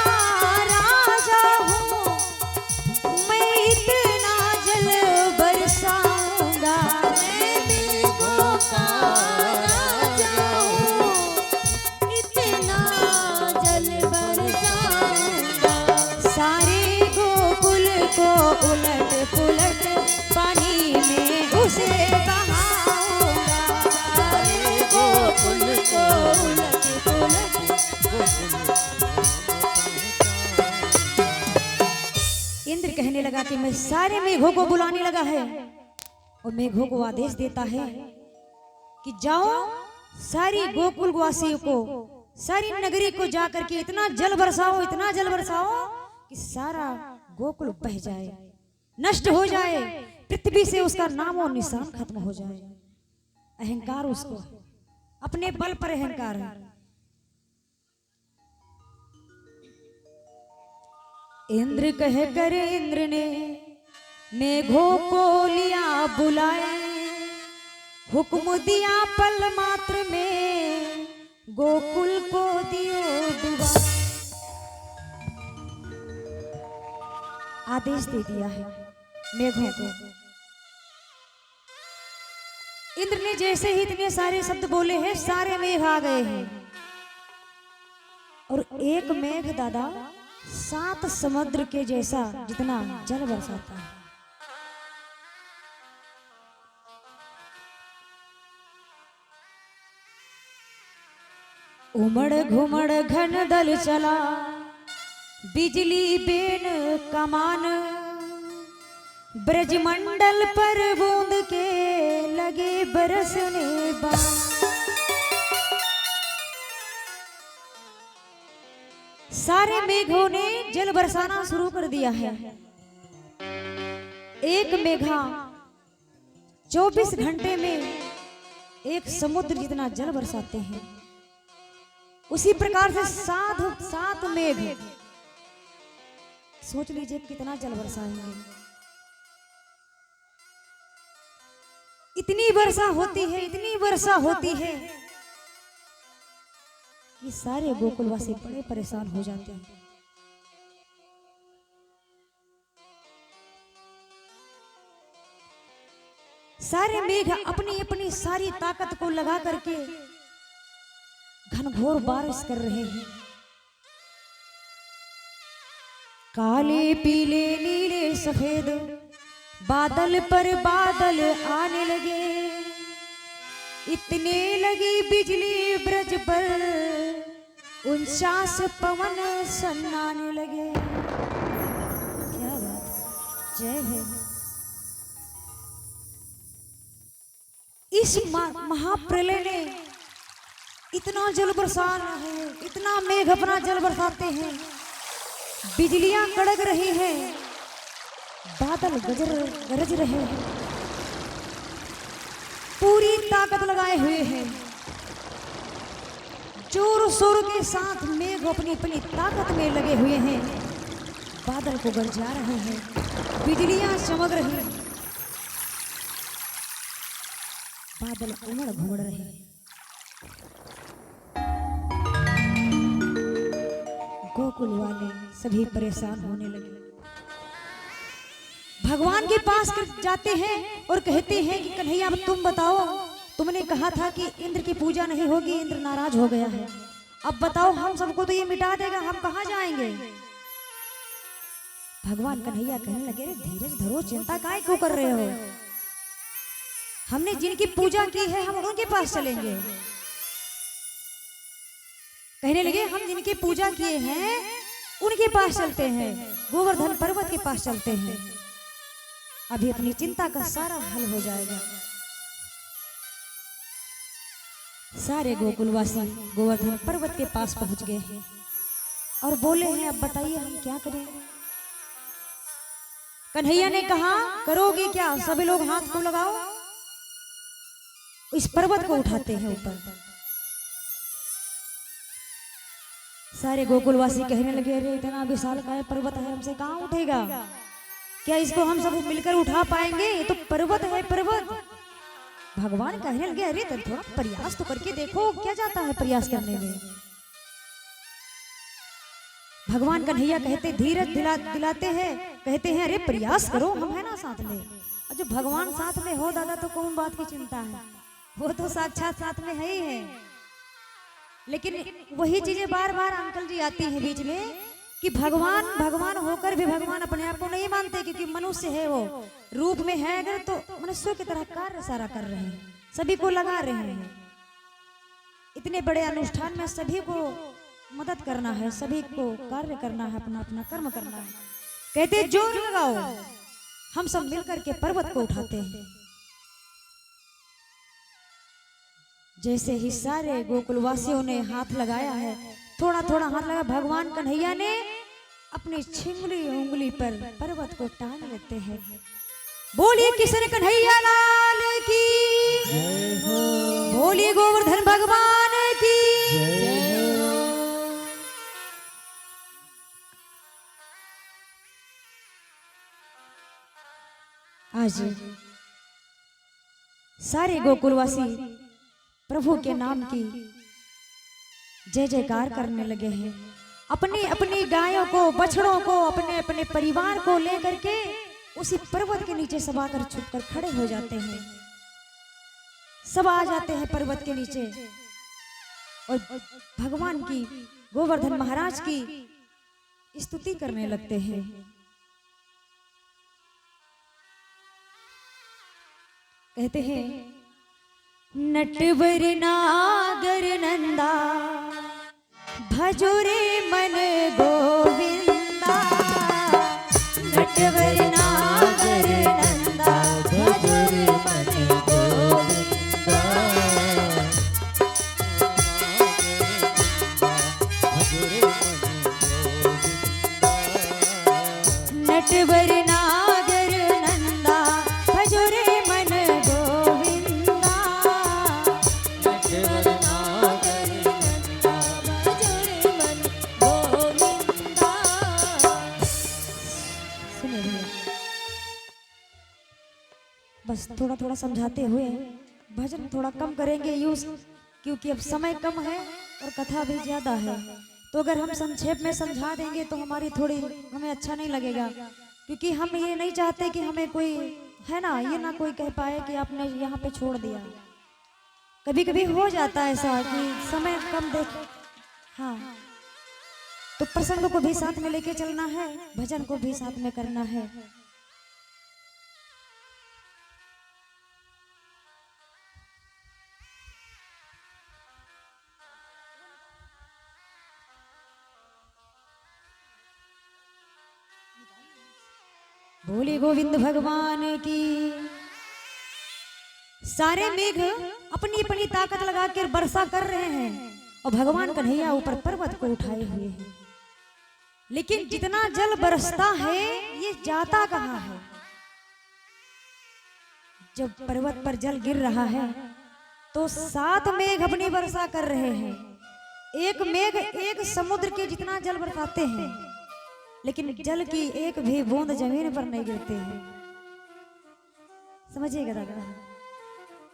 राजा हूं, मैं इतना जल बरसाऊंगा, मैं मेघों का राजा हूं, इतना जल बरसाऊंगा, सारे गोकुल को उलट पुलट पानी में उसे बहाऊंगा, सारे गोकुल को उलट पुलट। इंद्र कहने लगा कि मैं सारे मेघों को बुलाने लगा है और मेघों को आदेश देता है कि जाओ सारी गोकुल वासियों को, सारी नगरी को जाकर के इतना जल बरसाओ, इतना जल बरसाओ कि सारा गोकुल बह जाए, नष्ट हो जाए, पृथ्वी से उसका नाम और निशान खत्म हो जाए। अहंकार उसको, अपने बल पर अहंकार है। इंद्र कह कर इंद्र ने मेघों को लिया बुलाए, हुक्म दिया पल मात्र में गोकुल को दियो डुबा। आदेश दे दिया है मेघों को। इंद्र ने जैसे ही इतने सारे शब्द बोले हैं, सारे मेघ आ गए हैं। और एक मेघ दादा 7 समुद्र के जैसा जितना जल बरसाता है। उमड़ घुमड़ घन दल चला, बिजली बेन कमान, ब्रजमंडल पर बूंद के लगे बरसने बाण। सारे मेघों ने जल बरसाना शुरू कर दिया है। एक मेघा 24 घंटे में एक समुद्र जितना जल बरसाते हैं, उसी प्रकार से 7 मेघ, सोच लीजिए कितना जल बरसाएंगे। इतनी वर्षा होती है, इतनी वर्षा होती है कि सारे गोकुलवासी बड़े परेशान हो जाते हैं। सारे मेघ अपनी अपनी सारी ताकत को लगा करके घनघोर बारिश कर रहे हैं। काले पीले नीले सफेद बादल पर बादल आने लगे, इतने लगी बिजली ब्रज पर 49 पवन सन्नाने लगे। क्या बात, जय है। इस महाप्रलय ने इतना जल बरसाना है, इतना मेघ अपना जल बरसाते हैं, बिजलियां कड़क रही हैं, बादल गरज रहे हैं, पूरी ताकत लगाए हुए हैं। जोर शोर के साथ मेघ अपनी अपनी ताकत में लगे हुए हैं, बादल को गरजा रहे हैं, बिजलियां चमक रही हैं, बादल उमड़ घुमड़ रहे हैं। गोकुल वाले सभी परेशान होने लगे। भगवान के पास जाते हैं और कहते हैं कि कन्हैया अब तुम बताओ, तुमने कहा था कि इंद्र की पूजा नहीं होगी, इंद्र नाराज हो गया है, अब बताओ हम सबको तो ये मिटा देगा, हम कहाँ जाएंगे। भगवान कन्हैया कहने लगे, धीरज धरो, चिंता काहे क्यों कर रहे हो, हमने जिनकी पूजा की है हम उनके पास चलेंगे। कहने लगे हम जिनकी पूजा किए हैं उनके पास चलते हैं, गोवर्धन पर्वत के पास चलते हैं, अभी अपनी चिंता का सारा हल हो जाएगा। सारे गोकुलवासी गोवर्धन पर्वत के पास पहुंच गए हैं और बोले हैं अब बताइए हम क्या करें। कन्हैया ने कहा करोगे क्या, सभी लोग हाथ को लगाओ। इस पर्वत को उठाते हैं ऊपर। सारे गोकुलवासी कहने लगे अरे इतना विशाल काय पर्वत है, हमसे कहाँ उठेगा, क्या इसको हम सब मिलकर उठा पाएंगे, ये तो पर्वत है पर्वत। भगवान कहने लगे अरे तो थोड़ा प्रयास तो करके देखो, क्या जाता है प्रयास करने में। भगवान कन्हैया कहते धीरज दिलाते हैं, कहते हैं अरे प्रयास करो, हम है ना साथ में। और जब भगवान साथ में हो दादा तो कौन बात की चिंता है, वो तो साक्षात साथ में है ही है। लेकिन वही चीजें बार बार अंकल जी आती हैं बीच में कि भगवान होकर भी भगवान अपने आप को नहीं मानते, क्योंकि मनुष्य है, वो रूप में है अगर तो मनुष्यों की तरह कार्य सारा कर रहे हैं, सभी को लगा रहे हैं। इतने बड़े अनुष्ठान में सभी को मदद करना है, सभी को कार्य करना है, अपना अपना कर्म करना है। कहते जोर लगाओ, हम सब मिलकर के पर्वत को उठाते हैं। जैसे ही सारे गोकुलवासियों ने हाथ लगाया है, थोड़ा थोड़ा हाथ लगा, भगवान कन्हैया ने अपनी छिंगली उंगली पर पर्वत को टांग लेते हैं। बोलिए किशन कन्हैया लाल की, बोलिए गोवर्धन भगवान की। आज सारे गोकुलवासी प्रभु के नाम की जय जयकार करने लगे हैं। अपनी अपनी गायों को, बछड़ों को, अपने अपने परिवार को लेकर के उसी पर्वत के नीचे सब आकर छुपकर खड़े हो जाते हैं। सब आ जाते हैं पर्वत के नीचे और भगवान की, गोवर्धन महाराज की स्तुति करने लगते हैं। कहते हैं, नटवर नागर नंदा भजो रे मन गोविंदा, नटवर नागर नंदा भजो रे मन गोविंदा, नटवर नागर नंदा भजो रे मन गोविंदा, नटवर नागर नंदा भजो रे मन गोविंदा। सुनिए भैया, बस थोड़ा थोड़ा समझाते हुए भजन थोड़ा कम करेंगे यूज, क्योंकि अब समय कम है और कथा भी ज्यादा है। तो अगर हम संक्षेप में समझा देंगे तो हमें अच्छा नहीं लगेगा, क्योंकि हम ये नहीं चाहते कि हमें कोई, है ना, ये ना कोई कह पाए कि आपने यहाँ पे छोड़ दिया। कभी कभी हो जाता है ऐसा कि समय कम देख, हाँ, तो प्रसंग को भी साथ में लेके चलना है, भजन को भी साथ में करना है। बोले गोविंद भगवान की। सारे मेघ अपनी अपनी ताकत लगाकर वर्षा कर रहे हैं और भगवान कन्हैया ऊपर पर्वत को उठाए हुए हैं, लेकिन जितना जल बरसता है ये जाता कहाँ है। जब पर्वत पर जल गिर रहा है तो 7 मेघ अपनी वर्षा कर रहे हैं। एक मेघ एक समुद्र के जितना जल बरसाते हैं, लेकिन जल की एक भी बूंद जमीन पर नहीं गिरते हैं। समझिएगा दादा,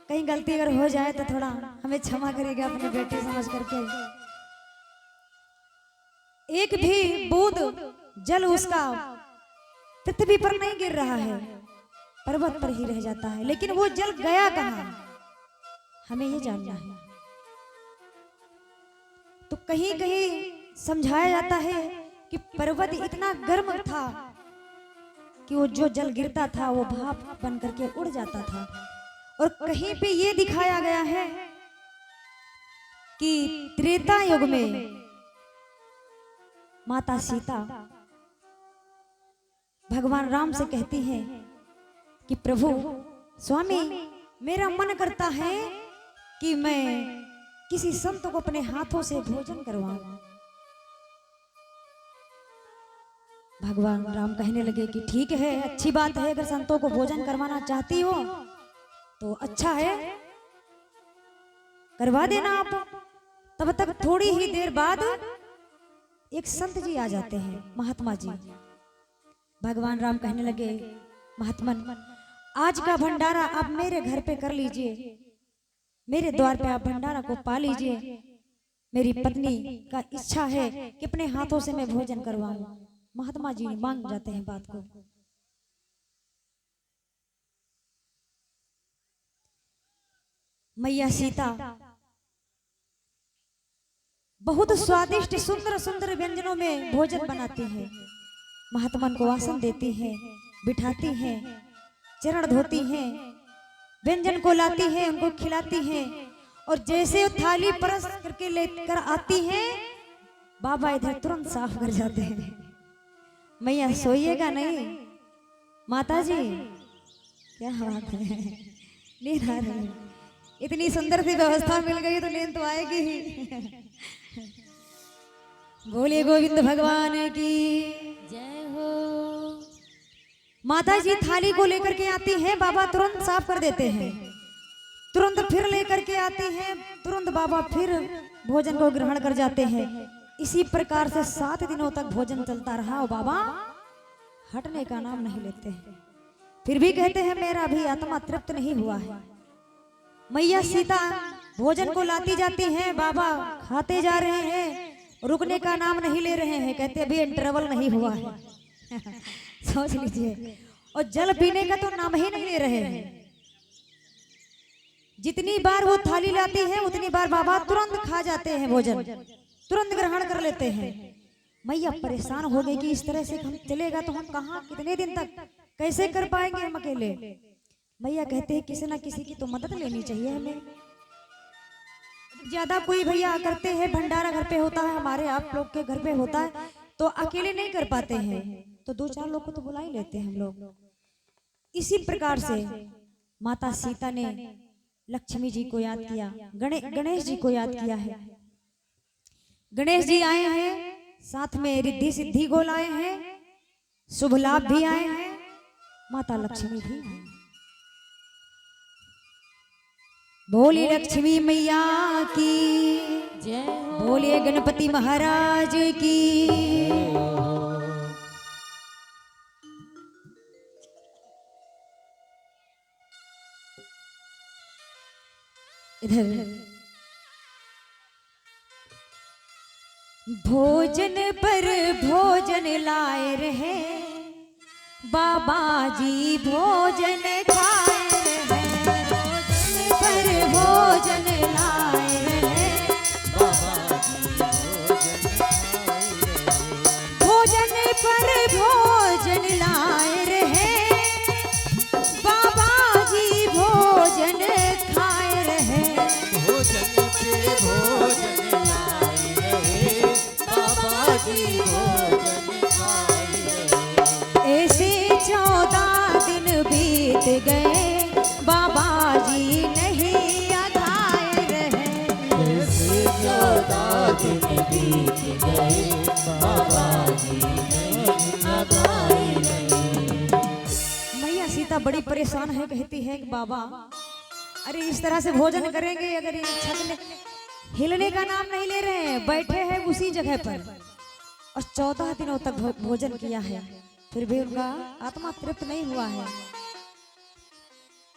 कहीं गलती अगर हो जाए तो थोड़ा हमें क्षमा करिएगा अपने बेटे समझ करके। एक भी बूंद जल उसका पृथ्वी पर नहीं गिर रहा है, पर्वत पर ही रह जाता है। लेकिन वो जल गया कहाँ, हमें ये जानना है। तो कहीं कहीं समझाया जाता है कि पर्वत इतना गर्म था कि वो जो जल गिरता था वो भाप बन करके उड़ जाता था। और कहीं पे ये दिखाया गया है कि त्रेता युग में माता सीता भगवान राम से कहती हैं कि प्रभु स्वामी, मेरा मन करता है कि मैं किसी संत को अपने हाथों से भोजन करवाऊं। भगवान राम कहने लगे कि ठीक है, अच्छी बात है, अगर संतों को भोजन करवाना चाहती हो तो अच्छा है, करवा देना आप। तब तक थोड़ी ही देर बाद एक संत जी आ जाते हैं, महात्मा जी। भगवान राम कहने लगे, महात्मन, आज का भंडारा आप मेरे घर पे कर लीजिए, मेरे द्वार पे आप भंडारा को पा लीजिए। मेरी पत्नी का इच्छा है कि अपने हाथों से मैं भोजन करवाऊं। महात्मा जी मान जाते हैं बात को। मैया सीता बहुत स्वादिष्ट सुंदर सुंदर व्यंजनों में भोजन बनाती हैं, महात्मन को आसन देती हैं, बिठाती हैं, चरण धोती हैं, व्यंजन को लाती हैं, उनको खिलाती हैं। और जैसे थाली परस करके लेकर आती हैं, बाबा इधर तुरंत साफ कर जाते हैं। मैया सोइएगा नहीं, माता जी क्या बात है, नींद आ रही है। इतनी सुंदर सी व्यवस्था मिल गई तो नींद तो आएगी ही। बोलिए गोविंद भगवान की जय हो। माता जी थाली को लेकर के आती हैं, बाबा तुरंत साफ कर देते हैं, तुरंत फिर लेकर के आती हैं, तुरंत बाबा फिर भोजन को ग्रहण कर जाते हैं। इसी प्रकार से 7 दिनों तक भोजन चलता रहा और बाबा हटने का नाम नहीं लेते हैं। फिर भी कहते हैं मेरा भी आत्मा तृप्त नहीं हुआ है। मैया सीता भोजन को लाती जाती हैं, बाबा खाते जा रहे हैं, रुकने का नाम नहीं ले रहे हैं, कहते अभी इंटरवल नहीं हुआ है। सोच लीजिए, और जल पीने का तो नाम ही नहीं ले रहे हैं। जितनी बार वो थाली लाती है उतनी बार बाबा तुरंत खा जाते हैं, भोजन तुरंत ग्रहण कर लेते हैं। मैया परेशान हो गई कि इस तरह से हम चलेगा तो हम कहाँ, कितने दिन तक कैसे कर पाएंगे हम अकेले। मैया कहते हैं किसी ना किसी की तो मदद लेनी चाहिए हमें। ज्यादा कोई भैया करते हैं, भंडारा घर पे होता है, हमारे आप लोग के घर पे होता है, तो अकेले नहीं कर पाते हैं, तो 2-4 लोग को तो बुला ही लेते हैं हम लोग। इसी प्रकार से माता सीता ने लक्ष्मी जी को याद किया, गणेश जी को याद किया है। गणेश जी आए हैं, साथ में रिद्धि सिद्धि को लाए हैं, शुभ लाभ भी आए हैं, माता लक्ष्मी भी हैं। बोले लक्ष्मी मैया की जय, बोले गणपति महाराज की। इधर भोजन पर भोजन लाए रहे बाबा जी, भोजन खाए रहे, भोजन पर भोजन लाए रहे बाबा जी, भोजन पर भोजन लाए रहे बाबा जी, भोजन खाए रहे, भोजन पे भोजन लाए रहे बाबा जी, भोजन खाए रहे। ऐसे 14 दिन बीत गए बाबा जी नहीं आए रहे, ऐसे 14 दिन बीत गए बाबा जी नहीं आए रहे। मैया सीता बड़ी परेशान है, कहती है कि बाबा अरे इस तरह से भोजन करेंगे, अगर ये छकने हिलने का नाम नहीं ले रहे हैं, बैठे हैं उसी जगह पर और 14 दिनों तक भोजन किया है, फिर भी उनका आत्मा तृप्त नहीं हुआ है।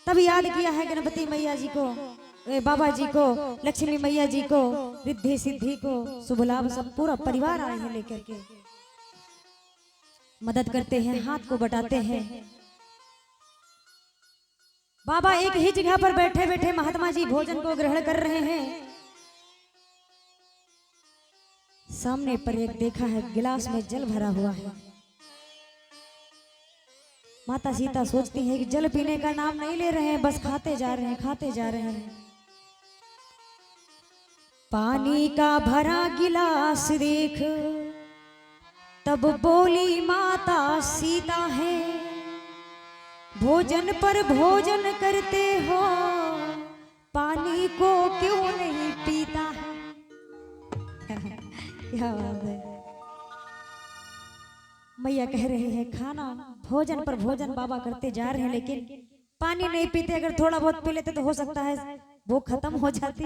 तब याद किया है गणपति मैया जी को, बाबा जी को, लक्ष्मी मैया जी को, रिद्धि सिद्धि को, शुभ लाभ, सब पूरा परिवार आए हैं लेकर के, मदद करते हैं, हाथ को बटाते हैं। बाबा एक ही जगह पर बैठे बैठे महात्मा जी भोजन को ग्रहण कर रहे हैं। सामने पर एक देखा है गिलास में जल भरा हुआ है। माता सीता सोचती है कि जल पीने का नाम नहीं ले रहे हैं, बस खाते जा रहे हैं, खाते जा रहे हैं। पानी का भरा गिलास देख तब बोली माता सीता है, भोजन पर भोजन करते हो, पानी को क्यों नहीं पीता है। क्या बात है। मैया कह रहे हैं खाना भोजन पर भोजन बाबा करते जा रहे हैं, लेकिन पानी नहीं पीते। अगर थोड़ा बहुत पी लेते तो हो सकता है वो खत्म हो जाती,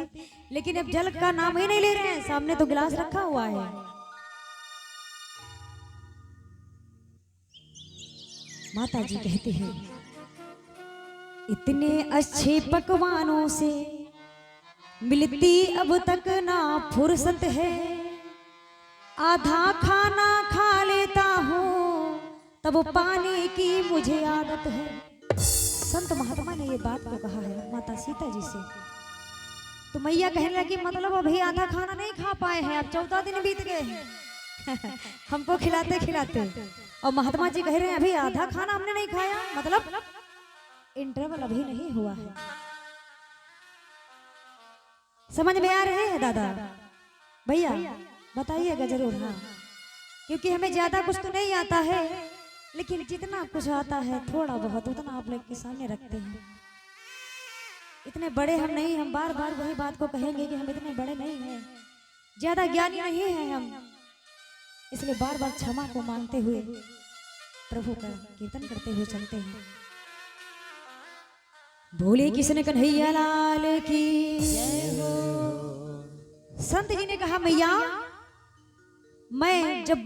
लेकिन अब जल का नाम ही नहीं ले रहे हैं। सामने तो गिलास रखा हुआ है। माता जी कहती हैं इतने अच्छे पकवानों से मिलती अब तक ना फुर्सत है, आधा खाना खा लेता हूँ तब पानी की मुझे आदत है। संत महात्मा ने ये बात को कहा है माता सीता जी से। तो मैया कहने लगी मतलब अभी आधा खाना नहीं खा पाए हैं, अब 14 दिन बीत गए हैं हमको खिलाते खिलाते, और महात्मा जी कह रहे हैं अभी आधा खाना हमने नहीं खाया, मतलब इंटरवल अभी नहीं हुआ है। समझ में आ रहे हैं दादा भैया? बताइएगा जरूर। हाँ, क्योंकि हमें ज्यादा कुछ तो नहीं आता है, लेकिन जितना कुछ आता है थोड़ा बहुत उतना आप लोग के सामने रखते हैं। इतने बड़े हम नहीं, हम बार बार वही बात को कहेंगे कि हम इतने बड़े नहीं हैं, ज्यादा ज्ञानी नहीं हैं हम, इसलिए बार बार क्षमा को मांगते हुए प्रभु का कीर्तन करते हुए चलते हैं। बोले कृष्ण कन्हैया लाल की जय हो। संत जी ने कहा मैया मैं जब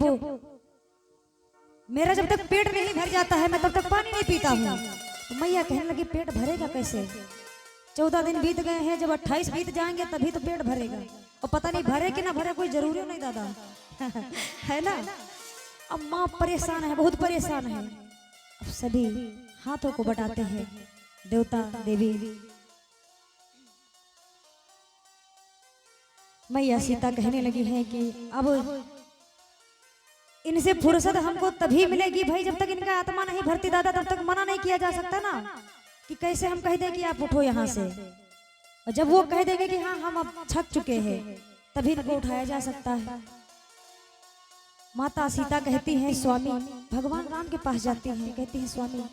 मेरा जब तक पेट नहीं भर जाता है मैं तब तक पानी नहीं पीता हूँ। तो मैया कहने लगी पेट भरेगा कैसे? 14 दिन बीत गए हैं, जब 28 बीत जाएंगे तभी तो पेट भरेगा। और पता नहीं भरे कि ना भरे कोई जरूरी नहीं दादा है ना। अब माँ परेशान है, बहुत परेशान है। अब सभी हाथों को बटाते हैं देवता देवी। मैया सीता कहने लगी है कि अब इनसे फुर्सत हमको तभी मिलेगी भाई जब तक इनका आत्मा नहीं भरती दादा, तब तक मना नहीं किया जा सकता ना कि कैसे हम कह दें कि आप उठो यहाँ से। और जब वो कह देंगे कि हाँ हम अब थक चुके हैं तभी इनको उठाया जा सकता है। माता सीता कहती हैं स्वामी, भगवान राम के पास जाती हैं, कहती हैं स्वामी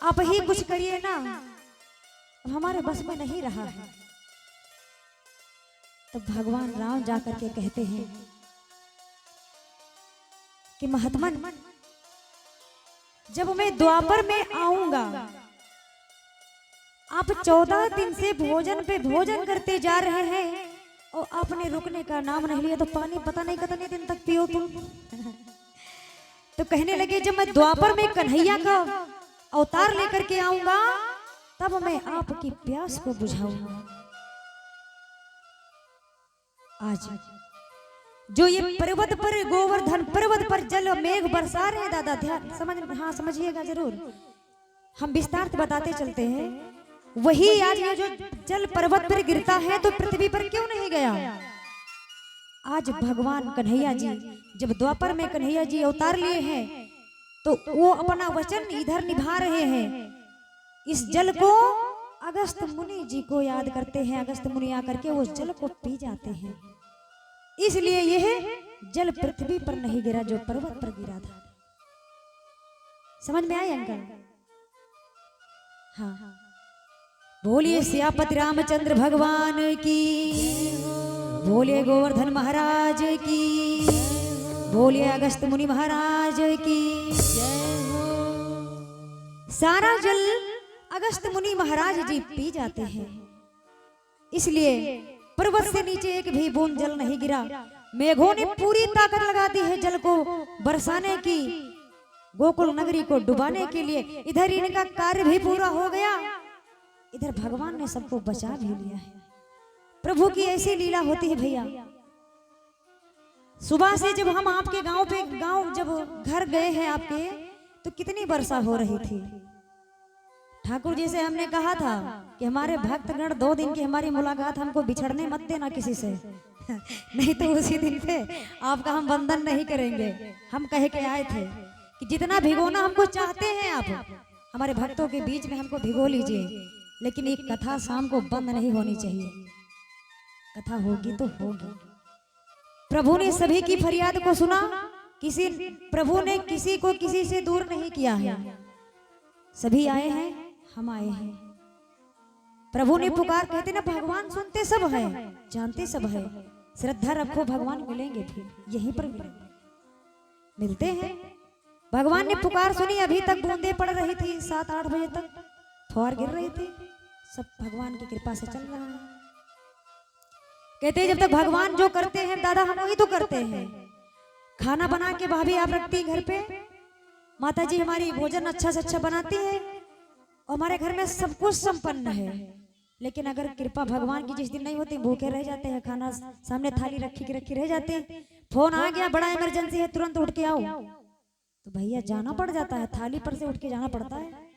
आप ही कुछ करिए ना, अब हमारे बस में नहीं रहा है। तब भगवान राम जाकर के कहते हैं कि महात्मन जब मैं द्वापर में आऊंगा, आप 14 दिन से भोजन पे भोजन करते जा रहे हैं और आपने रुकने का नाम नहीं लिया, तो पानी पता नहीं कितने दिन तक पियो तुम। तो कहने लगे जब मैं द्वापर में कन्हैया का अवतार लेकर के आऊंगा तब मैं आपकी प्यास को बुझाऊंगा। आज जो ये पर्वत पर गोवर्धन पर्वत पर जल मेघ बरसा रहे हैं दादा, ध्यान समझिएगा जरूर, हम विस्तार से बताते चलते हैं। वही आज ये जो जल पर्वत पर गिरता है तो पृथ्वी पर क्यों नहीं गया? आज भगवान कन्हैया जी जब द्वापर में कन्हैया जी अवतार लिए हैं तो वो अपना वचन इधर निभा रहे हैं। इस जल को अगस्त मुनि जी को याद करते हैं, अगस्त मुनि आकर के उस जल को पी जाते हैं, इसलिए यह जल पृथ्वी पर नहीं गिरा जो पर्वत पर गिरा था। समझ में आया अंकल? हाँ, बोलिए सियापति रामचंद्र भगवान की, बोलिए गोवर्धन महाराज की, बोलिए अगस्त मुनि महाराज की। सारा जल अगस्त मुनि महाराज जी पी जाते हैं, इसलिए पर्वत से नीचे एक भी बूंद जल नहीं गिरा। मेघों ने पूरी ताकत लगा दी है जल को बरसाने की, गोकुल नगरी को डुबाने के लिए। इधर इनका कार्य भी पूरा हो गया, इधर भगवान ने सबको बचा भी लिया है। प्रभु की ऐसी लीला होती है भैया। सुबह से जब हम आपके गांव जब घर गए हैं आपके, तो कितनी वर्षा हो रही थी। ठाकुर जी से हमने कहा था कि हमारे भक्तगण 2 दिन की हमारी मुलाकात, हमको बिछड़ने मत देना किसी से नहीं तो उसी दिन पे आपका हम वंदन नहीं करेंगे। हम कह के आए थे कि जितना भिगोना हमको चाहते हैं आप हमारे भक्तों के बीच में हमको भिगो लीजिए, लेकिन एक कथा शाम को बंद नहीं होनी चाहिए। कथा होगी तो होगी। प्रभु ने सभी की फरियाद को सुना, प्रभु ने किसी को किसी से दूर नहीं किया है। सभी आए हैं, हम आए हैं। प्रभु ने पुकार, कहते ना भगवान सुनते सब है, जानते सब है। श्रद्धा रखो, भगवान मिलेंगे, फिर यहीं पर मिलते हैं। भगवान ने पुकार सुनी, अभी तक बूंदे पड़ रही थी, 7-8 बजे तक फौर गिर रही थी। सब भगवान की कृपा से चल रहा है। कहते हैं जब तक भगवान जो करते हैं दादा हम वही तो करते हैं। खाना बना के भाभी आप रखती घर पे, माता जी हमारी भोजन अच्छा से अच्छा बनाती है और हमारे घर में सब कुछ संपन्न है। लेकिन अगर कृपा भगवान की जिस दिन नहीं होती, भूखे रह जाते हैं, खाना सामने थाली रखी रह जाते हैं, फोन आ गया बड़ा इमरजेंसी है तुरंत उठ के आओ, तो भैया जाना पड़ जाता है, थाली पर से उठ के जाना पड़ता है।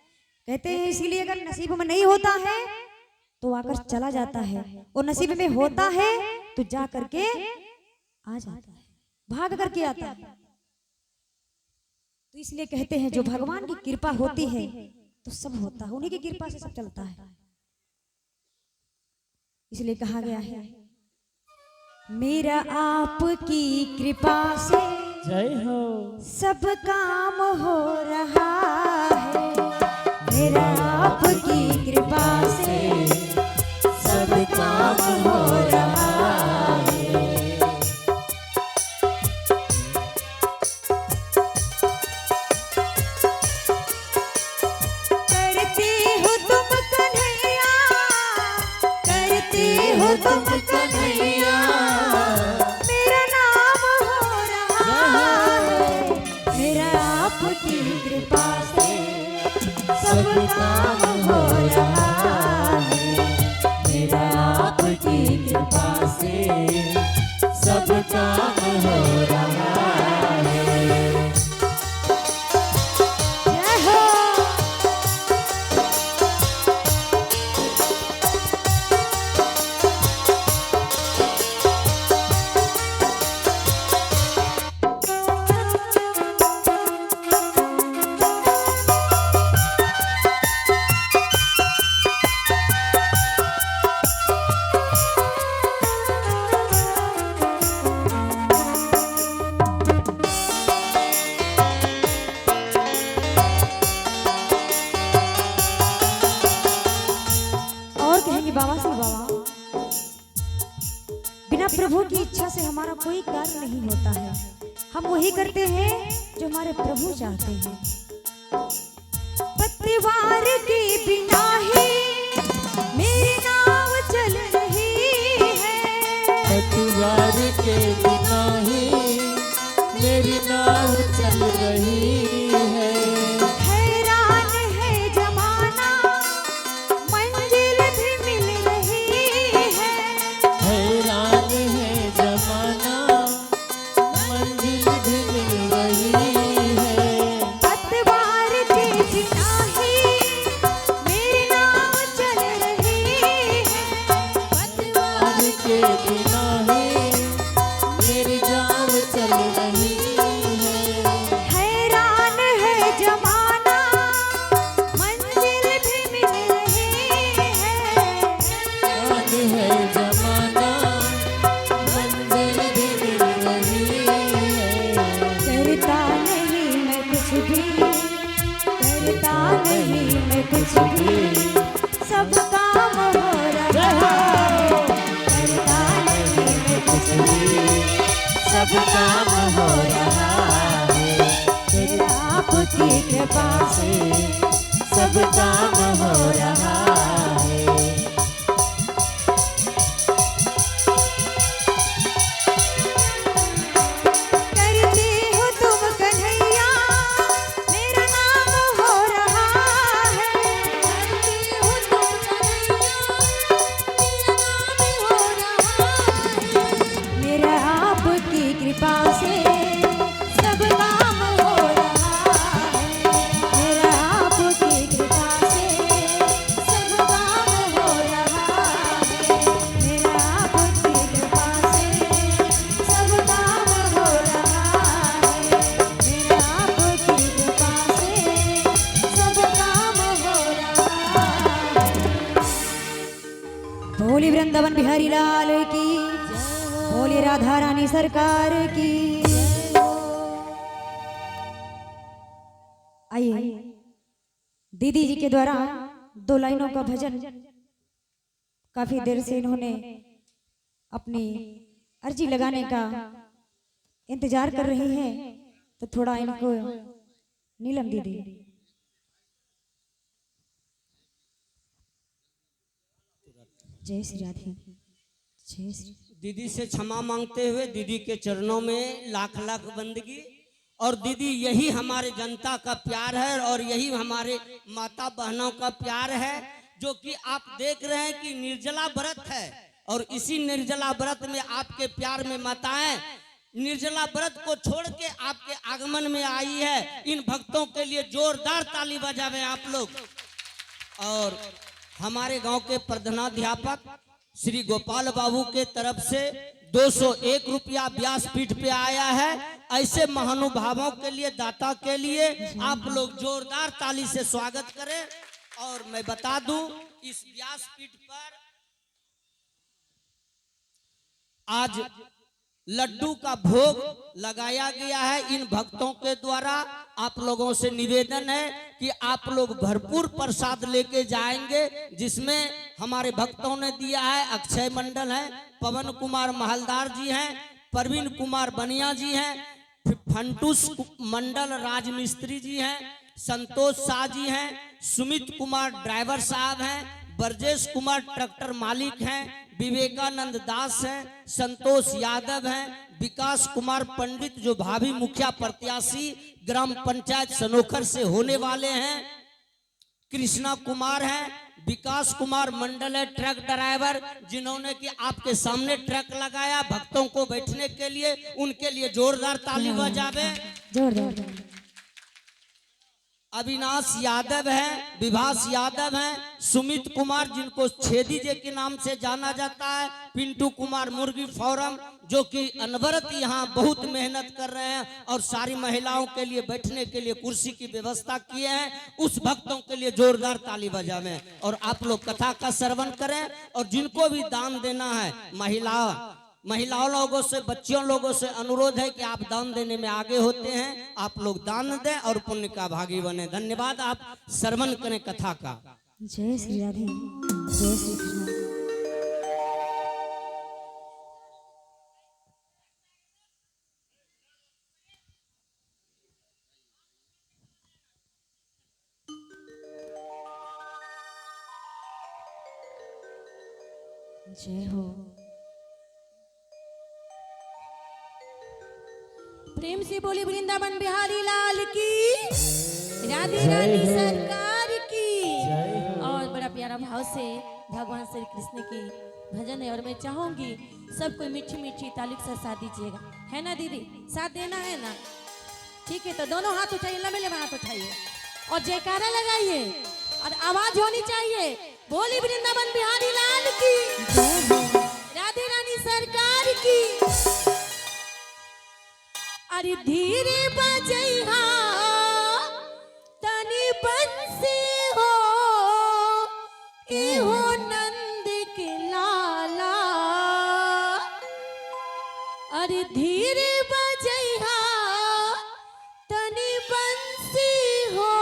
कहते हैं इसीलिए अगर नसीब में नहीं होता है तो आकर चला जाता है, और नसीब में होता है तो जा करके आ जाता है, भाग करके आता है। तो इसलिए कहते हैं जो भगवान की कृपा होती है तो सब होता है, उन्हीं की कृपा से सब चलता है। इसलिए कहा गया है मेरा आपकी कृपा से
जय हो
सब काम हो रहा है, मेरा आपकी कृपा से सब काम हो रहा है। करते हो तुम कन्हैया, करते हो तुम कन्हैया, मेरा नाम हो रहा है, मेरा आप सब काम हो रहा है, मेरा आपकी कृपा से सब काम हो रहा है। जय हो। और कहेंगे बाबा से, बाबा बिना प्रभु की इच्छा से हमारा कोई कार्य नहीं होता है, हम वही करते हैं जो हमारे प्रभु चाहते हैं। पतवार के बिना ही मेरी नाव चल रही है,
पतवार के बिना ही मेरी नाव चल रही है।
हैरान है जमाना मंजिल भी मिल रही है,
हैरान है जमाना मंजिल भी मिल रही है।
पतवार के बिना ही मेरी नाव चल रही है,
पतवार के बिना ही मेरी नाव चल रही है।
हैरान है जमाना मंजिल भी मिल रही है।
आज है जमाना मंजिल भी मिल रही है।
करता नहीं मैं कुछ भी, करता नहीं मैं कुछ भी, सब काम हो रहा है। करता नहीं मैं कुछ भी, सब काम हो रहा है। तेरा आपकी कृपा से सब काम हो रहा है। करते हो तुम कन्हैया मेरा नाम हो रहा है, करते हो तुम कन्हैया मेरा नाम हो रहा है। मेरा आपकी कृपा से सब काम हो रहा है, मेरा आपकी कृपा से सब काम हो रहा है, मेरा आपकी कृपा से सब काम हो रहा है, मेरा आपकी कृपा से सब काम हो रहा है। बोली वृंदावन बिहारी लाल की, बोली राधा रानी सरकार की। आइए दीदी जी के द्वारा 2 लाइनों का भजन, काफी देर से इन्होंने अपनी अर्जी लगाने का इंतजार कर रही हैं, तो थोड़ा इनको नीलम दीदी। जय श्री राधे, जय श्री।
दीदी से क्षमा मांगते हुए दीदी के चरणों में लाख लाख बंदगी। और दीदी यही हमारे जनता का प्यार है और यही हमारे माता बहनों का प्यार है, जो कि आप देख रहे हैं कि निर्जला व्रत है और इसी निर्जला व्रत में आपके प्यार में माताएं निर्जला व्रत को छोड़ के आपके आगमन में आई है। इन भक्तों के लिए जोरदार ताली बजावें आप लोग। और हमारे गांव के प्रधानाध्यापक श्री गोपाल बाबू के तरफ से 201 रुपया व्यासपीठ पे आया है। ऐसे महानुभावों के लिए, दाता के लिए आप लोग जोरदार ताली से स्वागत करें। और मैं बता दूं, इस व्यासपीठ पर आज लड्डू का भोग लगाया गया है इन भक्तों के द्वारा। आप लोगों से निवेदन है कि आप लोग भरपूर प्रसाद लेके जाएंगे, जिसमें हमारे भक्तों ने दिया है। अक्षय मंडल है, पवन कुमार महलदार जी हैं, परवीन कुमार बनिया जी हैं, फंटूस मंडल राजमिस्त्री जी हैं, संतोष शाह जी हैं, सुमित कुमार ड्राइवर साहब हैं, ब्रजेश कुमार ट्रैक्टर मालिक हैं, विवेकानंद दास हैं, संतोष यादव हैं, विकास कुमार पंडित जो भावी मुखिया प्रत्याशी ग्राम पंचायत सनोखर से होने वाले हैं। कृष्णा कुमार हैं, विकास कुमार मंडल है ट्रक ड्राइवर, जिन्होंने कि आपके सामने ट्रक लगाया भक्तों को बैठने के लिए, उनके लिए जोरदार ताली बजावे।
जोरदार।
अविनाश यादव है, विभास यादव है, सुमित कुमार जिनको छेदी जी के नाम से जाना जाता है, पिंटू कुमार मुर्गी फॉरम जो कि अनवरत यहाँ बहुत मेहनत कर रहे हैं और सारी महिलाओं के लिए बैठने के लिए कुर्सी की व्यवस्था किए हैं। उस भक्तों के लिए जोरदार ताली बजावें और आप लोग कथा का श्रवण करें। और जिनको भी दान देना है, महिलाओं लोगों से, बच्चियों लोगों से अनुरोध है कि आप दान देने में आगे होते हैं, आप लोग दान दें और पुण्य का भागी बने। धन्यवाद। आप श्रवण करें कथा का।
जय श्री राधे, जय श्री कृष्ण। जय हो।
प्रेम से बोली वृंदावन बिहारी लाल की, राधे रानी सरकार की। और बड़ा प्यारा भाव से भगवान श्री कृष्ण की भजन है और मैं चाहूंगी सब कोई मीठी मीठी ताली से साथ दीजिएगा, है ना दीदी? साथ देना है ना? ठीक है, तो दोनों हाथ उठाइए, लंबे लंबे हाथ उठाइए और जयकारा लगाइए और आवाज होनी चाहिए। बोली वृंदावन बिहारी लाल की, राधे रानी सरकार की। अरे धीरे बजैहा तनी बंसी हो, इहो नंद के लाला। अरे धीरे बजैहा तनी बंसी हो,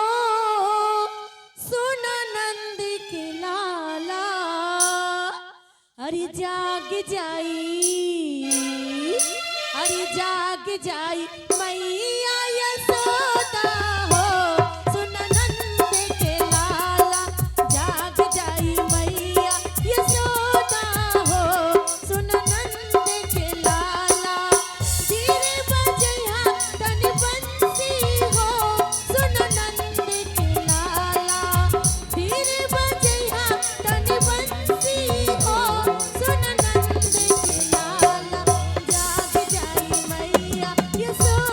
सुन नंद के लाला। अरे जाग जाई, अरे जाग जाई मैया यशोदा हो, सुन नंद के लाला। जाग जाई मैया यशोदा हो, सुन नंद के लाला। धीरे बजैहा तनी बंसी हो, सुन नंद के लाला। धीरे बजैहा तनी बंसी हो, सुन नंद के लाला। जाग जाई मैया यशोदा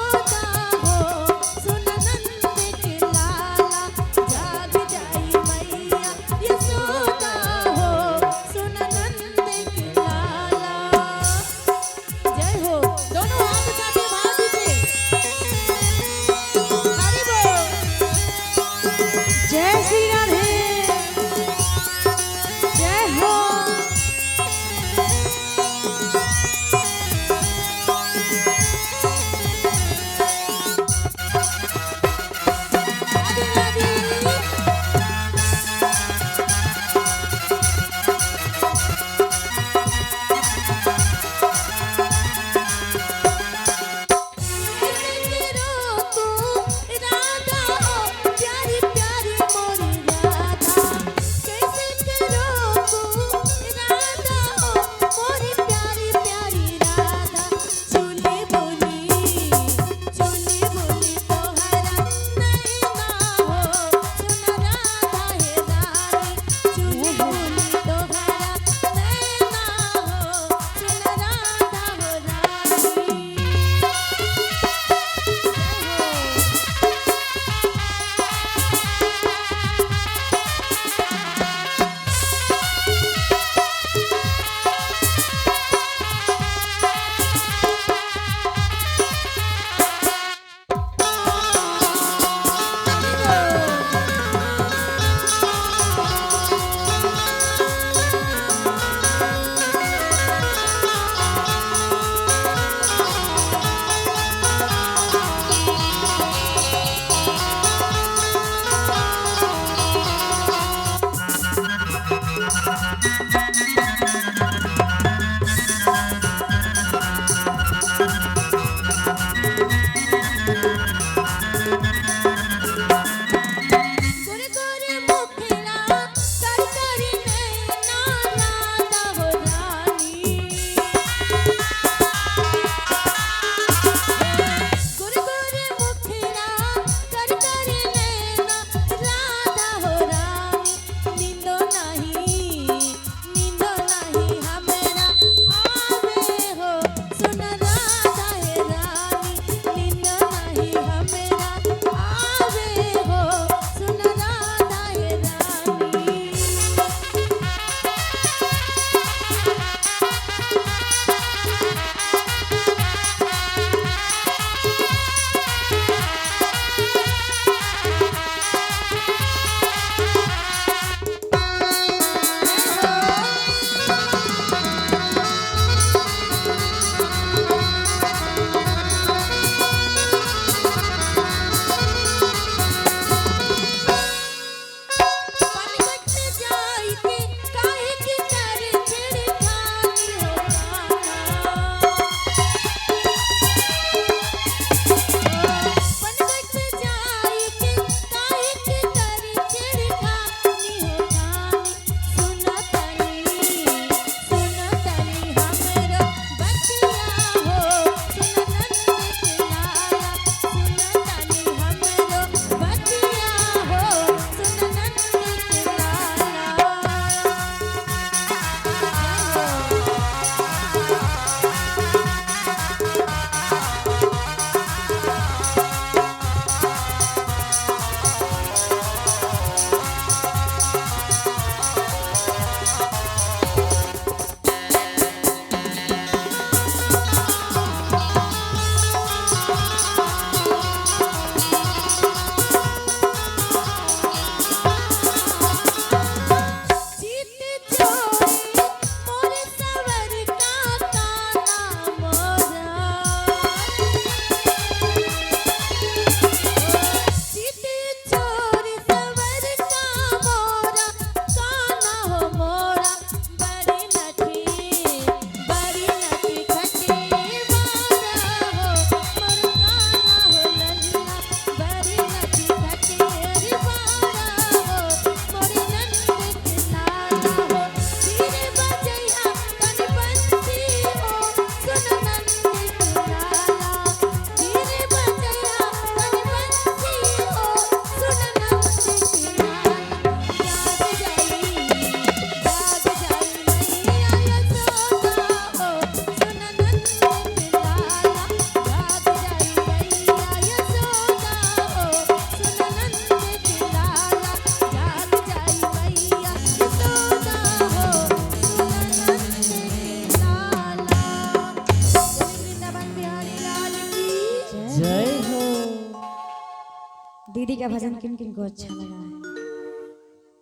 दीदी का भजन किन किन को अच्छा लगा है?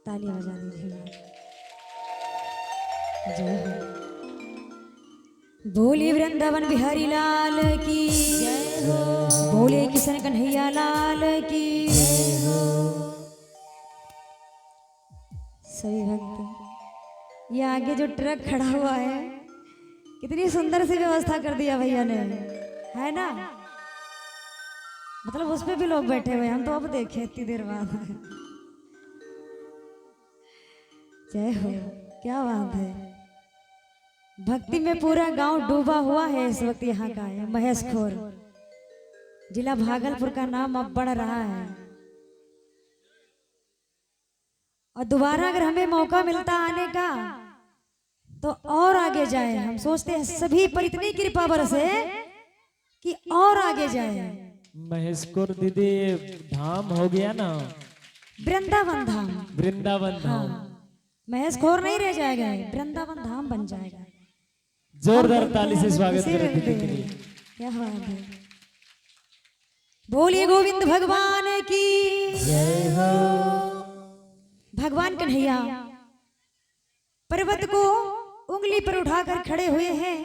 ताली बजा दीजिए। जय हो। बोले वृंदावन बिहारी लाल की जय हो। बोले किशन कन्हैया लाल की जय हो। सभी भक्त, ये आगे जो ट्रक खड़ा हुआ है कितनी सुंदर सी व्यवस्था कर दिया भैया ने, है ना? मतलब उस पे भी लोग बैठे हुए, हम तो अब देखे इतनी देर बाद। जय हो, क्या बात है। भक्ति में पूरा गांव डूबा हुआ है इस वक्त। यहाँ का है महेश खोर, जिला भागलपुर का नाम अब बढ़ रहा है। और दोबारा अगर हमें मौका मिलता आने का तो और आगे जाए। हम सोचते हैं सभी पर इतनी कृपा बरसे कि और आगे जाए।
महेशपुर दीदी धाम हो गया ना,
वृंदावन धाम।
वृंदावन धाम।
महेश खोर नहीं रह जाएगा, वृंदावन धाम बन जाएगा।
जोरदार ताली से स्वागत करें दीदी के लिए।
क्या बात है। बोलिए गोविंद भगवान की
जय हो।
भगवान कन्हैया पर्वत को उंगली पर उठाकर खड़े हुए हैं।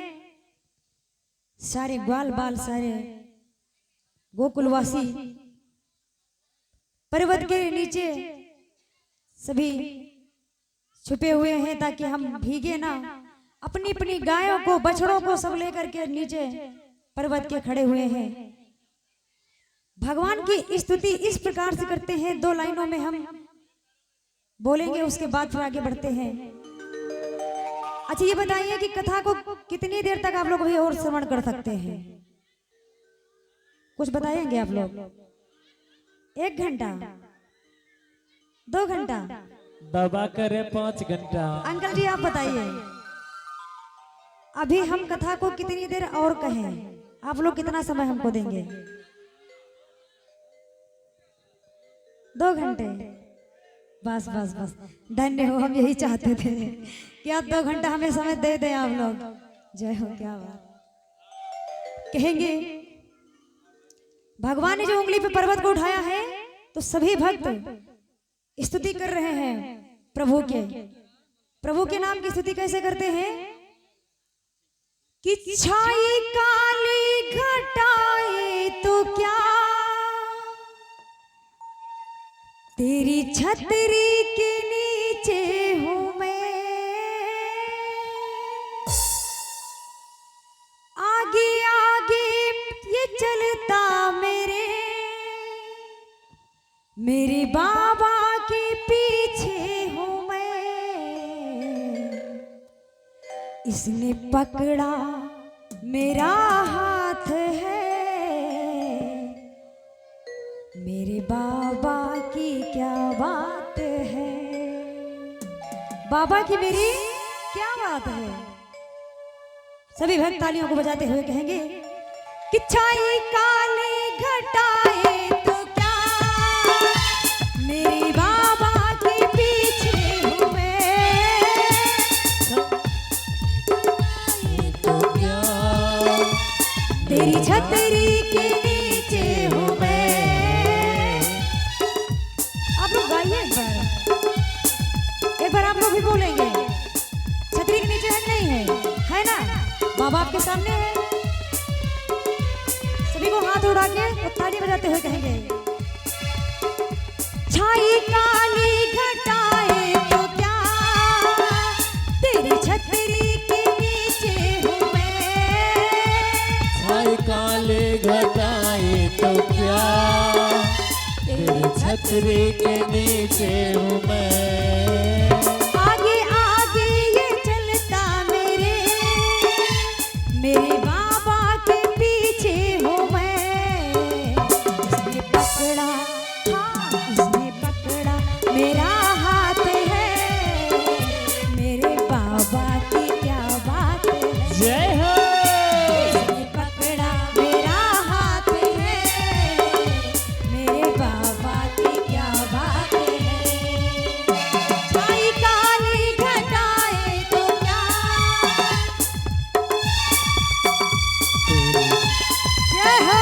सारे ग्वाल बाल, सारे गोकुलवासी पर्वत के नीचे सभी छुपे हुए हैं ताकि हम भीगे ना। अपनी अपनी गायों को, बछड़ों को सब लेकर के नीचे पर्वत के खड़े हुए हैं। भगवान की स्तुति इस प्रकार से करते हैं, 2 लाइनों में हम बोलेंगे, उसके बाद फिर आगे बढ़ते हैं। अच्छा ये बताइए कि कथा को कितनी देर तक आप लोग अभी और श्रवण कर सकते हैं? कुछ बताएंगे आप लोग? 1 घंटा, 2 घंटा,
दबा करे 5 घंटा।
अंकल जी आप बताइए, अभी हम कथा को कितनी देर और कहें? आप लोग कितना समय हमको देंगे? 2 घंटे? बस बस बस, धन्य हो। हम यही चाहते थे कि आप 2 घंटा हमें समय दे दें आप लोग। जय हो, क्या बात। कहेंगे भगवान ने जो उंगली पे पर्वत को उठाया है तो सभी भक्त स्तुति कर रहे हैं प्रभु के। प्रभु के नाम की स्तुति कैसे करते हैं? कि छाई काली घटाए तो क्या, तेरी छतरी के नीचे हूं मैं, आगे आगे ये चलता मेरे बाबा के पीछे हूं मैं। इसने पकड़ा मेरा हाथ है, मेरे बाबा की क्या बात है। बाबा की मेरी क्या बात है। सभी भक्त तालियों को बजाते हुए कहेंगे कि छाई काली घटाए तो क्या, मेरे बाबा के पीछे हूँ मैं,
तो क्या
तेरी छतरी के नीचे हूँ मैं। आप लोग गाइए एक बार आप लोग भी बोलेंगे। छतरी के नीचे है कि नहीं है ना? बाबा आपके सामने है। सभी को हाथ उड़ा के ताली बजाते हुए कहेंगे छाई काली घटाए तो क्या, तेरी छतरी के नीचे हूँ मैं।
छाई काले घटाए तो क्या, तेरी छतरी के नीचे हूँ मैं।
आगे आगे ये चलता मेरे बाबा के पीछे हूँ मैं। इसने पकड़ा, हाँ इसने पकड़ा मेरा हाथ है, मेरे बाबा की क्या बात है।
जय हो।
इसने पकड़ा मेरा हाथ है, मेरे बाबा की क्या बात है। छाई काली घटाए तो क्या, जय हो।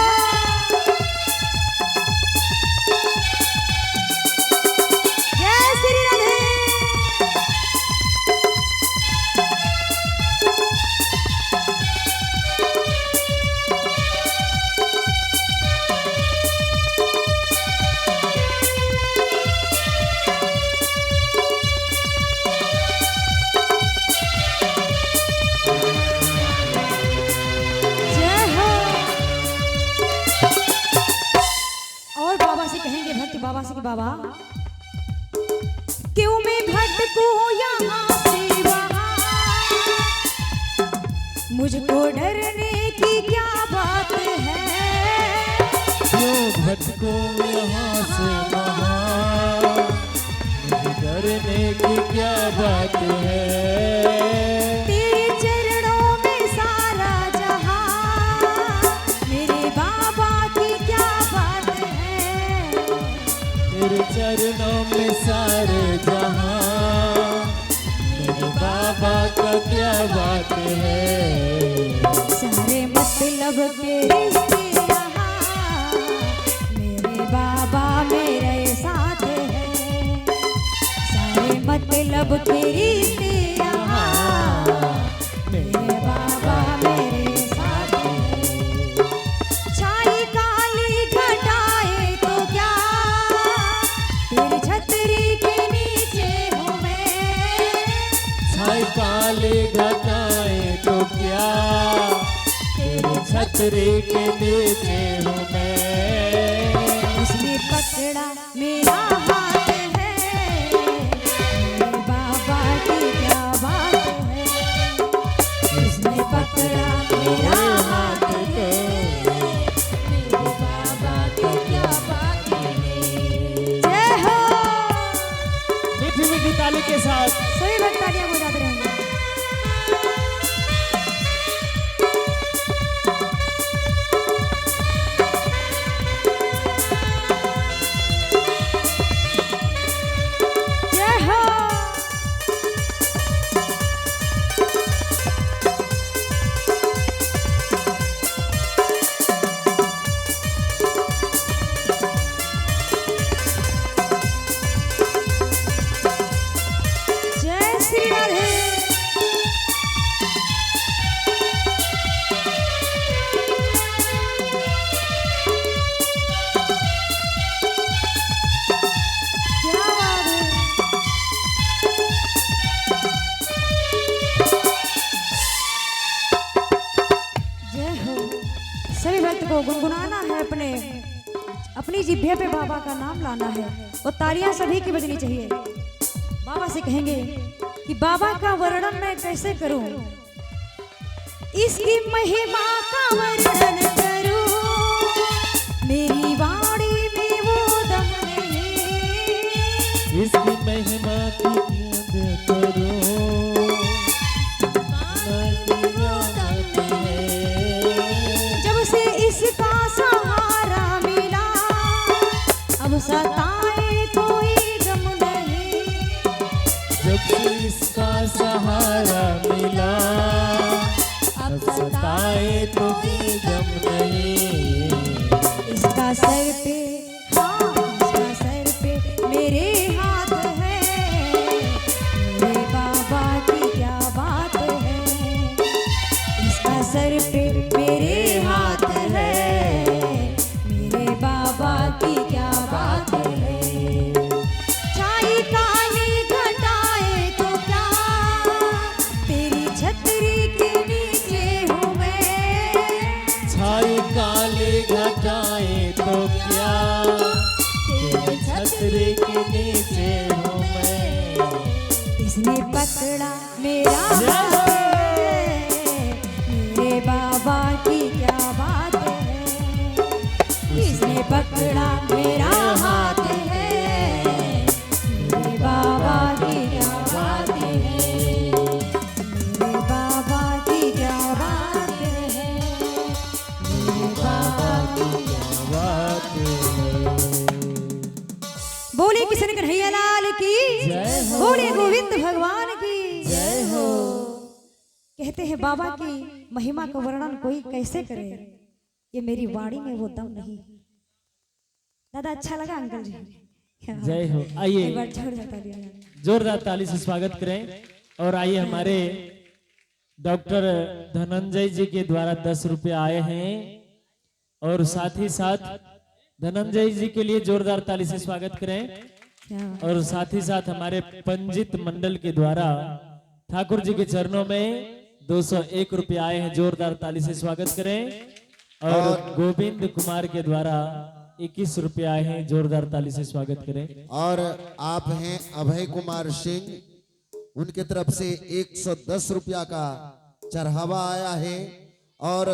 बाबा से कहेंगे, भक्त बाबा से कि बाबा क्यों मैं भटकूं यहाँ से वहाँ, मुझको डरने की क्या बात है,
क्यों भटको यहाँ से वहाँ, मुझे डरने की क्या बात है,
तेरे चरणों में सारा जहां, मेरे बाबा की क्या बात है,
तेरे चरणों में सारे जहां, मेरे बाबा का क्या बात है,
सारे मतलब के रिश्ते यहाँ, मेरे बाबा मेरे साथ है, सारे मतलब के रिश्ते यहाँ, मेरे बाबा मेरे साथ है, छाई काली घटाए तो क्या, तेरी छतरी के नीचे हूँ मैं,
छाई काले घटाए तो क्या, तेरे छतरी के नीचे हूँ मैं,
उसने पकड़ा मेरा हाथ है, मेरे बाबा की क्या बात है, उसने पकड़ा मेरा हाथ है, मेरे बाबा की क्या बात है। जय हो।
मीठी मीठी ताली के साथ
सभी भक्त तालियां बजाते रहेंगे। जय हो। जय श्री राधे। क्या बात है। जय हो। सभी भक्त को गुनगुनाना है, अपनी जिह्वा पे बाबा का नाम लाना है और तालियां सभी की बजनी चाहिए। बाबा से कहेंगे कि बाबा का वर्णन मैं कैसे करूं, इसकी महिमा का वर्णन करूं, मेरी वाणी में वो दम नहीं,
इसकी महिमा की याद करो,
जब से इसका सहारा मिला, अब सताए कोई गम नहीं,
जब से इसका सहारा मिला, अब सताए तो भी गम नहीं,
इसका सर पे, हाँ इसका सर पे मेरे हाथ है, मेरे बाबा की क्या बात है, इसका सर पे मेरे हाथ है, मेरे बाबा की क्या बात है, छाई काली घटाए तो क्या, तेरी छतरी के नीचे हूँ मैं,
छाई काले घटाए तो क्या, तेरे छतरी के नीचे हूँ मैं,
इसने पकड़ा मेरा हाथ है, मेरे बाबा की क्या बात है, इसने पकड़ा मेरा हाथ है, मेरे बाबा की क्या बात है, मेरे बाबा की क्या बात है, मेरे बाबा की क्या
बात है।
बोले किशन कन्हैया लाल की
जय हो।
बोले गोविंद भगवान की
जय हो।
कहते हैं बाबा की महिमा का वर्णन कोई कैसे करे, ये मेरी वाणी में वो दम नहीं। दादा अच्छा लगा अंकल जी?
जय हो।
एक
आइए
बार जोरदार तालियां।
जोरदार ताली से स्वागत करें और आइए हमारे डॉक्टर धनंजय जी के द्वारा 10 रुपए आए हैं और साथ ही साथ धनंजय जी के लिए जोरदार ताली से स्वागत करें
क्या
और साथ ही साथ हमारे पंजित मंडल के द्वारा ठाकुर जी के चरणों में 201 रुपए आए हैं, जोरदार ताली से स्वागत करें और गोविंद कुमार के द्वारा 21 रुपया आए हैं, जोरदार ताली से स्वागत करें।
और आप हैं अभय कुमार सिंह, उनके तरफ से 110 रुपया का चढ़ावा आया है। और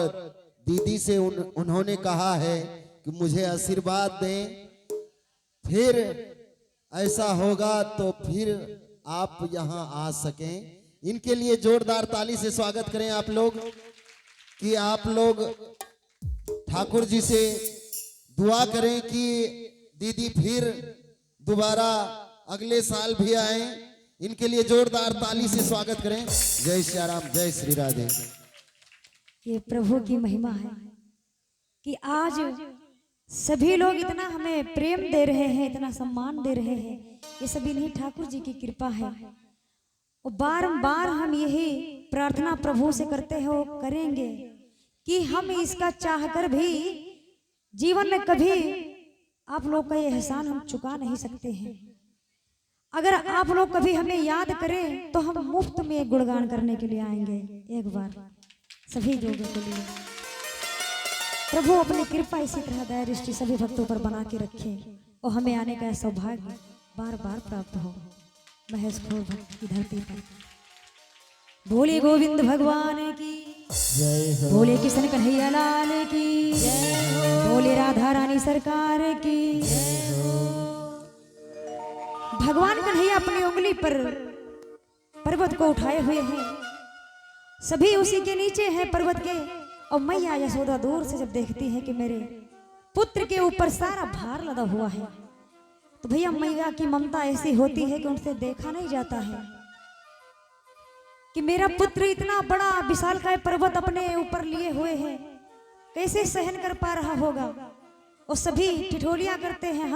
दीदी से उन्होंने कहा है कि मुझे आशीर्वाद दें, फिर ऐसा होगा तो फिर आप यहाँ आ सकें। इनके लिए जोरदार ताली से स्वागत करें आप लोग, कि आप लोग ठाकुर जी से दुआ करें कि दीदी फिर दोबारा अगले साल भी आए। इनके लिए जोरदार ताली से स्वागत करें। जय श्री राम, जय श्री राधे।
ये प्रभु की महिमा है कि आज सभी लोग इतना हमें प्रेम दे रहे हैं, इतना सम्मान दे रहे हैं। ये सभी नहीं ठाकुर जी की कृपा है। और बारंबार हम यही प्रार्थना प्रभु से करते हो करेंगे कि हम इसका चाहकर भी जीवन में कभी आप लोग का ये एहसान हम चुका नहीं सकते हैं। अगर आप लोग कभी हमें याद करें तो हम मुफ्त में गुणगान करने के लिए आएंगे एक बार सभी लोगों के लिए। प्रभु अपनी कृपा इसी तरह दया दृष्टि सभी भक्तों पर बना के रखे और हमें आने का सौभाग्य बार बार प्राप्त हो महेश खोर भक्त की धरती पर। बोले गोविंद भगवान की
जय हो।
बोले किशन कन्हैया लाल की बोले राधा रानी सरकार की। भगवान कन्हैया अपनी उंगली पर पर्वत को उठाए हुए हैं, सभी उसी के नीचे हैं पर्वत के। और मैया यशोदा दूर से जब देखती है कि मेरे पुत्र के ऊपर सारा भार लदा हुआ है, तो भैया मैया की ममता ऐसी होती है कि उनसे देखा नहीं जाता है कि मेरा पुत्र इतना बड़ा विशालकाय पर्वत अपने ऊपर लिए हुए है, कैसे सहन कर पा रहा होगा। और सभी ठिठोलियां करते हैं,